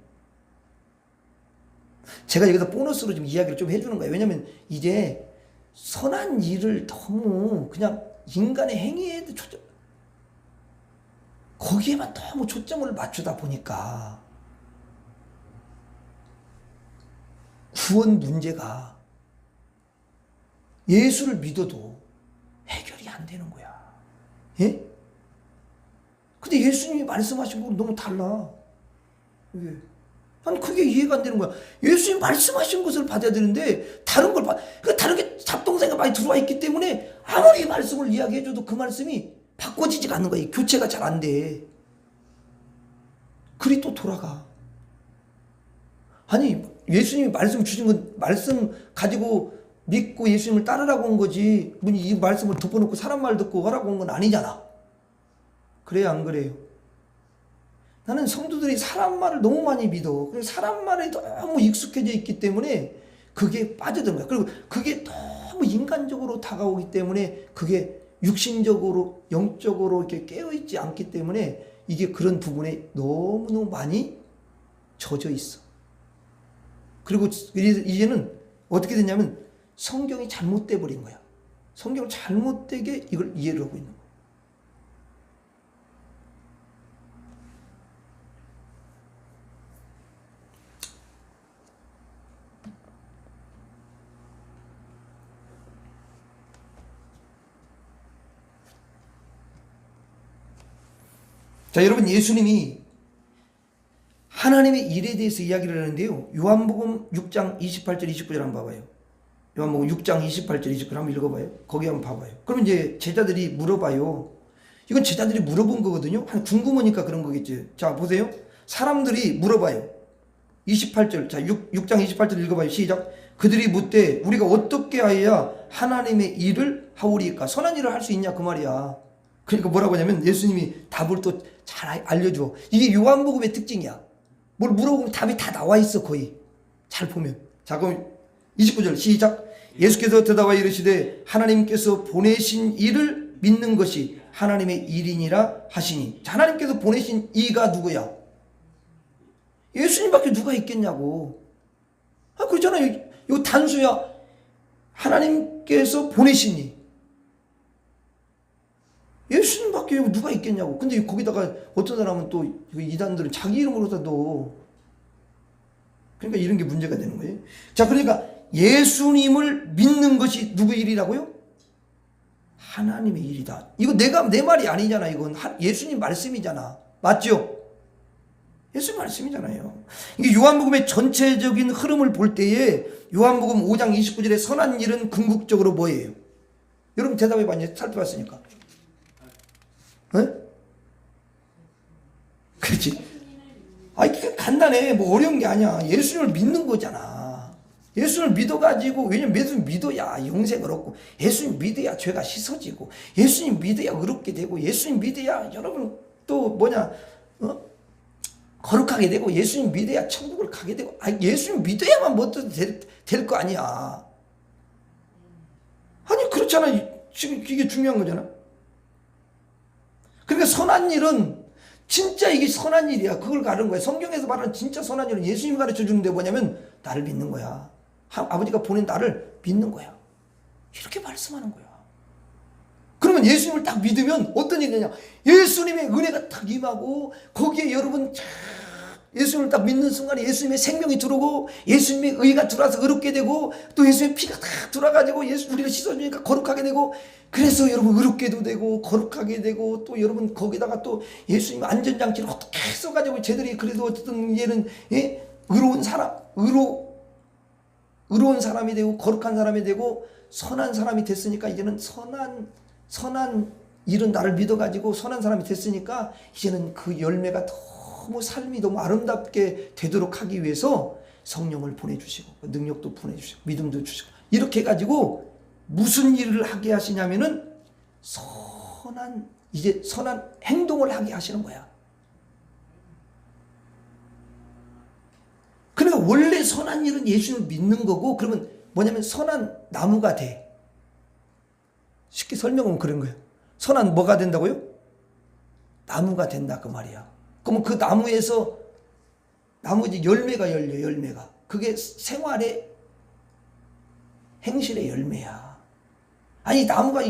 Speaker 1: 제가 여기서 보너스로 좀 이야기를 좀 해주는 거예요. 왜냐면 이제 선한 일을 너무 그냥 인간의 행위에 거기에만 너무 초점을 맞추다 보니까 구원 문제가 예수를 믿어도 해결이 안 되는 거야. 예? 근데 예수님이 말씀하신 거랑 너무 달라. 왜? 난 그게 이해가 안 되는 거야. 예수님이 말씀하신 것을 받아야 되는데 다른 걸 그러니까 다른 게 잡동사가 많이 들어와 있기 때문에 아무리 말씀을 이야기해줘도 그 말씀이 바꿔지지가 않는 거야. 교체가 잘 안 돼. 그리 또 돌아가. 아니, 예수님이 말씀 주신 건 말씀 가지고 믿고 예수님을 따르라고 온 거지. 이 말씀을 덮어놓고 사람 말 듣고 하라고 온 건 아니잖아. 그래요, 안 그래요? 나는 성도들이 사람 말을 너무 많이 믿어. 그리고 사람 말에 너무 익숙해져 있기 때문에 그게 빠져든 거야. 그리고 그게 너무 인간적으로 다가오기 때문에 그게 육신적으로, 영적으로 이렇게 깨어있지 않기 때문에 이게 그런 부분에 너무너무 많이 젖어 있어. 그리고 이제는 어떻게 됐냐면 성경이 잘못돼 버린 거야. 성경을 잘못되게 이걸 이해를 하고 있는 거야. 자, 여러분, 예수님이 하나님의 일에 대해서 이야기를 하는데요. 요한복음 6장 28절 29절 한번 봐봐요. 요한복음 6장 28절 29절 한번 읽어봐요. 거기 한번 봐봐요. 그러면 이제 제자들이 물어봐요. 이건 제자들이 물어본 거거든요. 궁금하니까 그런 거겠지. 자, 보세요. 사람들이 물어봐요. 28절. 자, 6장 28절 읽어봐요. 시작. 그들이 묻되 우리가 어떻게 하여야 하나님의 일을 하오리까? 선한 일을 할 수 있냐 그 말이야. 그러니까 뭐라고 하냐면 예수님이 답을 또 잘 알려줘. 이게 요한복음의 특징이야. 뭘 물어보면 답이 다 나와 있어 거의. 잘 보면. 자, 그럼 29절 시작. 예수께서 대답하여 이르시되 하나님께서 보내신 이를 믿는 것이 하나님의 일이니라 하시니. 하나님께서 보내신 이가 누구야? 예수님밖에 누가 있겠냐고. 그렇잖아요. 이거 단수야. 하나님께서 보내신 이. 예수님밖에 누가 있겠냐고. 근데 거기다가 어떤 사람은 또 이단들은 자기 이름으로도, 그러니까 이런 게 문제가 되는 거예요. 자, 그러니까 예수님을 믿는 것이 누구 일이라고요? 하나님의 일이다. 이거 내 말이 아니잖아. 이건 예수님 말씀이잖아. 맞죠? 예수님 말씀이잖아요. 이게 요한복음의 전체적인 흐름을 볼 때에 요한복음 5장 29절에 선한 일은 궁극적으로 뭐예요? 여러분 대답해봐요. 살펴봤으니까. 네? 그렇지. 이게 간단해. 뭐 어려운 게 아니야. 예수님을 믿는 거잖아. 예수님을 믿어가지고, 왜냐면 예수님 믿어야 영생을 얻고, 예수님 믿어야 죄가 씻어지고, 예수님 믿어야 의롭게 되고, 예수님 믿어야 여러분 또 거룩하게 되고, 예수님 믿어야 천국을 가게 되고, 예수님 믿어야만 뭐든 될 거 아니야. 아니 그렇잖아. 지금 이게 중요한 거잖아. 그러니까 선한 일은 진짜 이게 선한 일이야. 그걸 가르는 거야. 성경에서 말하는 진짜 선한 일은 예수님이 가르쳐 주는데 뭐냐면 나를 믿는 거야. 아버지가 보낸 나를 믿는 거야. 이렇게 말씀하는 거야. 그러면 예수님을 딱 믿으면 어떤 일이 되냐? 예수님의 은혜가 딱 임하고, 거기에 여러분 예수님을 딱 믿는 순간에 예수님의 생명이 들어오고, 예수님의 의가 들어와서 의롭게 되고, 또 예수님의 피가 딱 들어와가지고 우리를 씻어주니까 거룩하게 되고, 그래서 여러분 의롭게도 되고 거룩하게 되고, 또 여러분 거기다가 또 예수님 안전장치를 어떻게 써가지고 쟤들이 그래도 어쨌든 얘는 의로운 사람이 되고 거룩한 사람이 되고 선한 사람이 됐으니까, 이제는 선한 일은 나를 믿어가지고 선한 사람이 됐으니까 이제는 그 열매가 너무 삶이 너무 아름답게 되도록 하기 위해서 성령을 보내주시고 능력도 보내주시고 믿음도 주시고, 이렇게 해가지고 무슨 일을 하게 하시냐면은 선한 행동을 하게 하시는 거야. 그러니까 원래 선한 일은 예수님을 믿는 거고, 그러면 뭐냐면 선한 나무가 돼. 쉽게 설명하면 그런 거예요. 선한 뭐가 된다고요? 나무가 된다 그 말이야. 그러면 그 나무에서 나머지 열매가 열려. 열매가 그게 생활의 행실의 열매야. 아니 나무가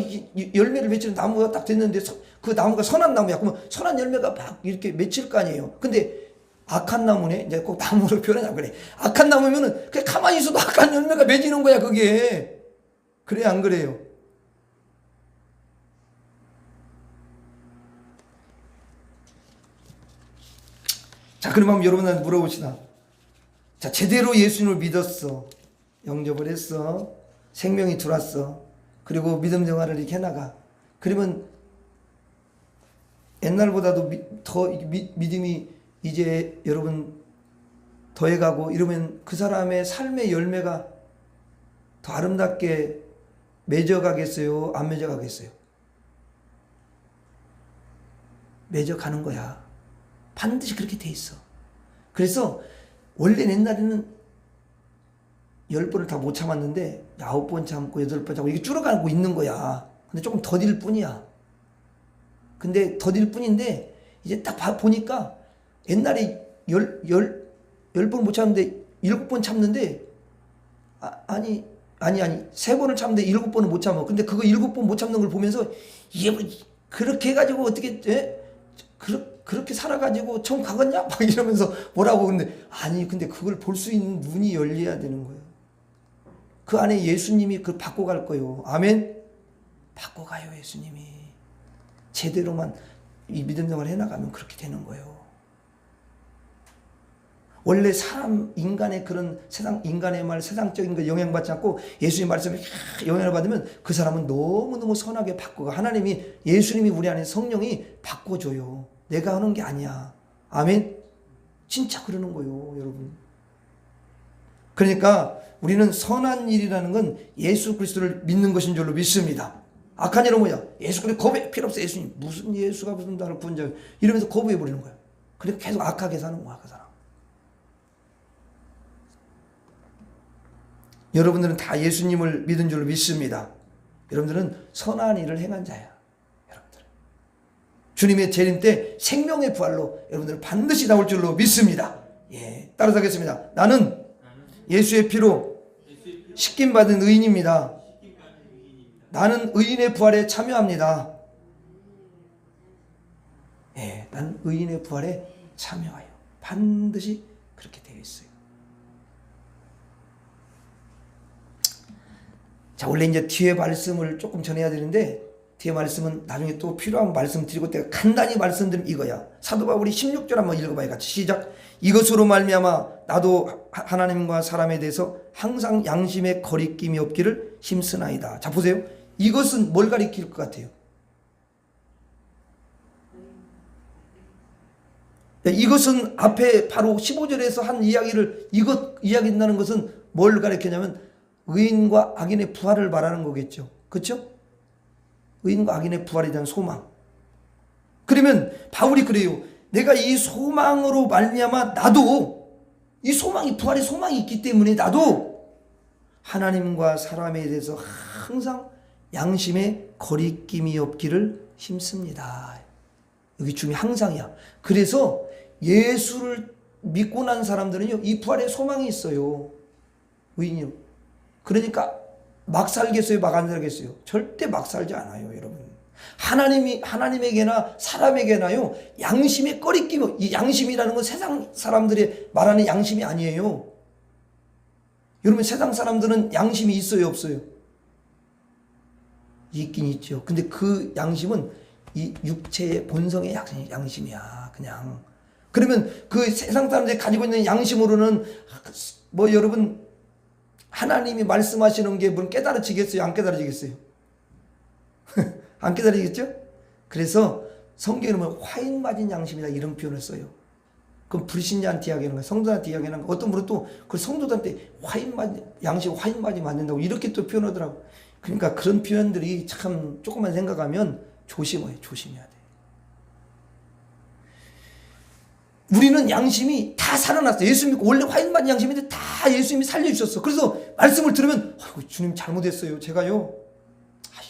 Speaker 1: 열매를 맺히는 나무가 딱 됐는데 그 나무가 선한 나무야. 그러면 선한 열매가 막 이렇게 맺힐 거 아니에요. 근데 악한 나무네. 이제 꼭 나무로 표현하자고 그래. 악한 나무면은 그냥 가만히 있어도 악한 열매가 맺히는 거야 그게. 그래 안 그래요? 자, 그러면 여러분한테 물어봅시다. 자, 제대로 예수님을 믿었어. 영접을 했어. 생명이 들어왔어. 그리고 믿음 생활을 이렇게 해나가. 그러면 옛날보다도 더 믿음이 이제 여러분 더해가고, 이러면 그 사람의 삶의 열매가 더 아름답게 맺어가겠어요? 안 맺어가겠어요? 맺어가는 거야. 반드시 그렇게 돼 있어. 그래서 원래 옛날에는 10번을 다 못 참았는데 9번 참고 8번 참고 이게 줄어가고 있는 거야. 근데 조금 더딜 뿐이야. 근데 더딜 뿐인데 이제 딱 보니까 옛날에 10번 못 참는데 7번 참는데 아니 3번을 참는데 7번은 못 참아. 근데 그거 7번 못 참는 걸 보면서 이게 뭐 그렇게 해가지고 어떻게 그렇게 살아가지고 천국 가겠냐? 막 이러면서 뭐라고. 근데 아니 근데 그걸 볼 수 있는 눈이 열려야 되는 거예요. 그 안에 예수님이 그걸 바꿔갈 거예요. 아멘. 바꿔가요 예수님이. 제대로만 이 믿음 생활을 해나가면 그렇게 되는 거예요. 원래 인간의 그런 인간의 말, 세상적인 거 영향받지 않고 예수님 말씀에 영향을 받으면 그 사람은 너무너무 선하게 바꿔가. 예수님이 우리 안에 성령이 바꿔줘요. 내가 하는 게 아니야. 아멘. 진짜 그러는 거예요 여러분. 그러니까 우리는 선한 일이라는 건 예수 그리스도를 믿는 것인 줄로 믿습니다. 악한 일은 뭐야? 예수 그리스도 거부해. 필요 없어. 예수님 무슨 예수가 무슨 나를 구원자 이러면서 거부해 버리는 거야. 그래서 계속 악하게 사는 거야 그 사람. 여러분들은 다 예수님을 믿은 줄로 믿습니다. 여러분들은 선한 일을 행한 자야. 여러분들 주님의 재림 때 생명의 부활로 여러분들 반드시 나올 줄로 믿습니다. 예, 따라서 하겠습니다. 나는 예수의 피로 씻김받은 의인입니다. 나는 의인의 부활에 참여합니다. 예, 나는 의인의 부활에 참여하여. 반드시 그렇게 되어 있어요. 자, 원래 이제 뒤에 말씀을 조금 전해야 되는데, 뒤에 말씀은 나중에 또 필요한 말씀 드리고 내가 간단히 말씀드리면 이거야. 사도 바울이 16절 한번 읽어봐요. 같이 시작. 이것으로 말미암아 나도 하나님과 사람에 대해서 항상 양심의 거리낌이 없기를 힘쓰나이다. 자, 보세요. 이것은 뭘 가리킬 것 같아요? 이것은 앞에 바로 15절에서 한 이야기를, 이것 이야기한다는 것은 뭘 가리키냐면 의인과 악인의 부활을 말하는 거겠죠. 그렇죠? 의인과 악인의 부활에 대한 소망. 그러면 바울이 그래요. 내가 이 소망으로 말미암아 나도 이 소망이, 부활의 소망이 있기 때문에 나도 하나님과 사람에 대해서 항상 양심의 거리낌이 없기를 힘씁니다. 여기 중에 항상이야. 그래서 예수를 믿고 난 사람들은요, 이 부활의 소망이 있어요. 의인이요. 그러니까 막 살겠어요? 막 안 살겠어요? 절대 막 살지 않아요, 여러분. 하나님에게나 사람에게나요, 양심의 꺼리낌, 이 양심이라는 건 세상 사람들이 말하는 양심이 아니에요. 여러분, 세상 사람들은 양심이 있어요, 없어요? 있긴 있죠. 근데 그 양심은 이 육체의 본성의 양심이야, 그냥. 그러면 그 세상 사람들이 가지고 있는 양심으로는 뭐 여러분, 하나님이 말씀하시는 게 물론 깨달아지겠어요? 안 깨달아지겠어요? 안 깨달아지겠죠? 그래서 성경에 보면 화인 맞은 양심이다 이런 표현을 써요. 그럼 불신자한테 이야기하는 거야. 성도한테 이야기하는 거야. 어떤 분은 또 그 성도한테 양심 화인 맞이 맞는다고 이렇게 또 표현하더라고. 그러니까 그런 표현들이 참 조금만 생각하면 조심해야 돼. 우리는 양심이 다 살아났어요. 예수 믿고 원래 화인받은 양심인데 다 예수님이 살려주셨어. 그래서 말씀을 들으면 주님 잘못했어요. 제가요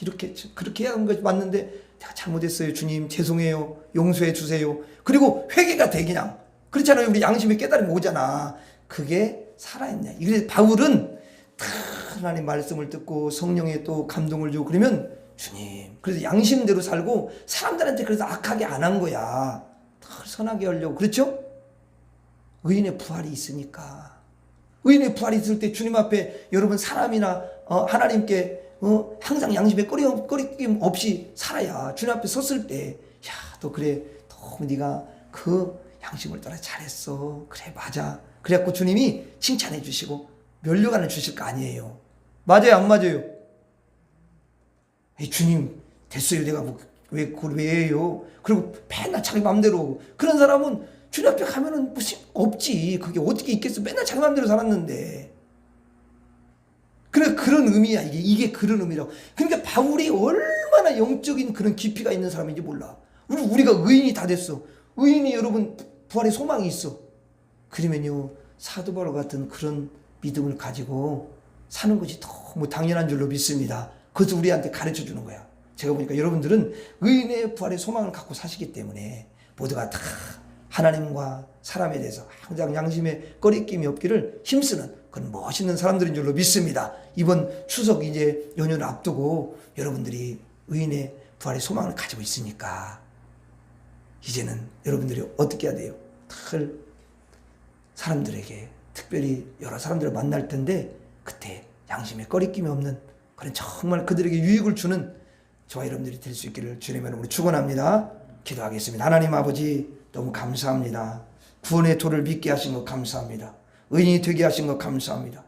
Speaker 1: 이렇게 그렇게 해야 하는 것이 맞는데 내가 잘못했어요. 주님 죄송해요. 용서해 주세요. 그리고 회개가 돼 그냥. 그렇잖아요. 우리 양심이 깨달음이 오잖아. 그게 살아있냐. 그래서 바울은 다 하나님 말씀을 듣고 성령에 또 감동을 주고 그러면 주님 그래서 양심대로 살고 사람들한테 그래서 악하게 안 한 거야. 선하게 하려고. 그렇죠? 의인의 부활이 있으니까. 의인의 부활이 있을 때 주님 앞에 여러분 사람이나 하나님께 항상 양심에 꺼리낌 없이 살아야 주님 앞에 섰을 때 야, 너 그래 너무 네가 그 양심을 따라 잘했어. 그래 맞아. 그래갖고 주님이 칭찬해 주시고 면류관을 주실 거 아니에요. 맞아요 안 맞아요? 에이, 주님 됐어요. 내가 그걸 왜 해요? 그리고 맨날 자기 맘대로. 그런 사람은 주님 앞에 가면은 무슨 없지. 그게 어떻게 있겠어. 맨날 자기 맘대로 살았는데. 그래, 그런 의미야. 이게 그런 의미라고. 그러니까 바울이 얼마나 영적인 그런 깊이가 있는 사람인지 몰라. 우리가 의인이 다 됐어. 의인이 여러분 부활의 소망이 있어. 그러면요 사도 바울 같은 그런 믿음을 가지고 사는 것이 너무 당연한 줄로 믿습니다. 그것을 우리한테 가르쳐 주는 거야. 제가 보니까 여러분들은 의인의 부활의 소망을 갖고 사시기 때문에 모두가 다 하나님과 사람에 대해서 항상 양심의 꺼리낌이 없기를 힘쓰는 그런 멋있는 사람들인 줄로 믿습니다. 이번 추석 이제 연휴를 앞두고 여러분들이 의인의 부활의 소망을 가지고 있으니까 이제는 여러분들이 어떻게 해야 돼요? 사람들에게 특별히 여러 사람들을 만날 텐데 그때 양심의 꺼리낌이 없는 그런 정말 그들에게 유익을 주는 저와 여러분들이 될 수 있기를 주님의 이름으로 축원합니다. 기도하겠습니다. 하나님 아버지 너무 감사합니다. 구원의 도를 믿게 하신 것 감사합니다. 의인이 되게 하신 것 감사합니다.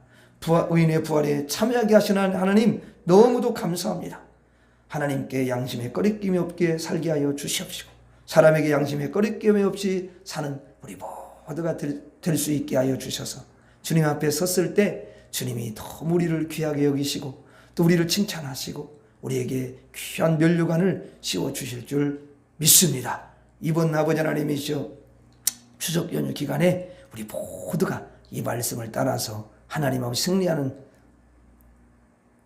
Speaker 1: 의인의 부활에 참여하게 하시는 하나님 너무도 감사합니다. 하나님께 양심의 꺼리낌이 없게 살게 하여 주시옵시고 사람에게 양심의 꺼리낌이 없이 사는 우리 모두가 될 수 있게 하여 주셔서 주님 앞에 섰을 때 주님이 너무 우리를 귀하게 여기시고 또 우리를 칭찬하시고 우리에게 귀한 면류관을 씌워주실 줄 믿습니다. 이번 아버지 하나님이시여 추석 연휴 기간에 우리 모두가 이 말씀을 따라서 하나님 아버지 승리하는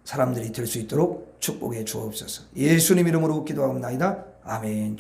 Speaker 1: 사람들이 될 수 있도록 축복해 주옵소서. 예수님 이름으로 기도하옵나이다. 아멘.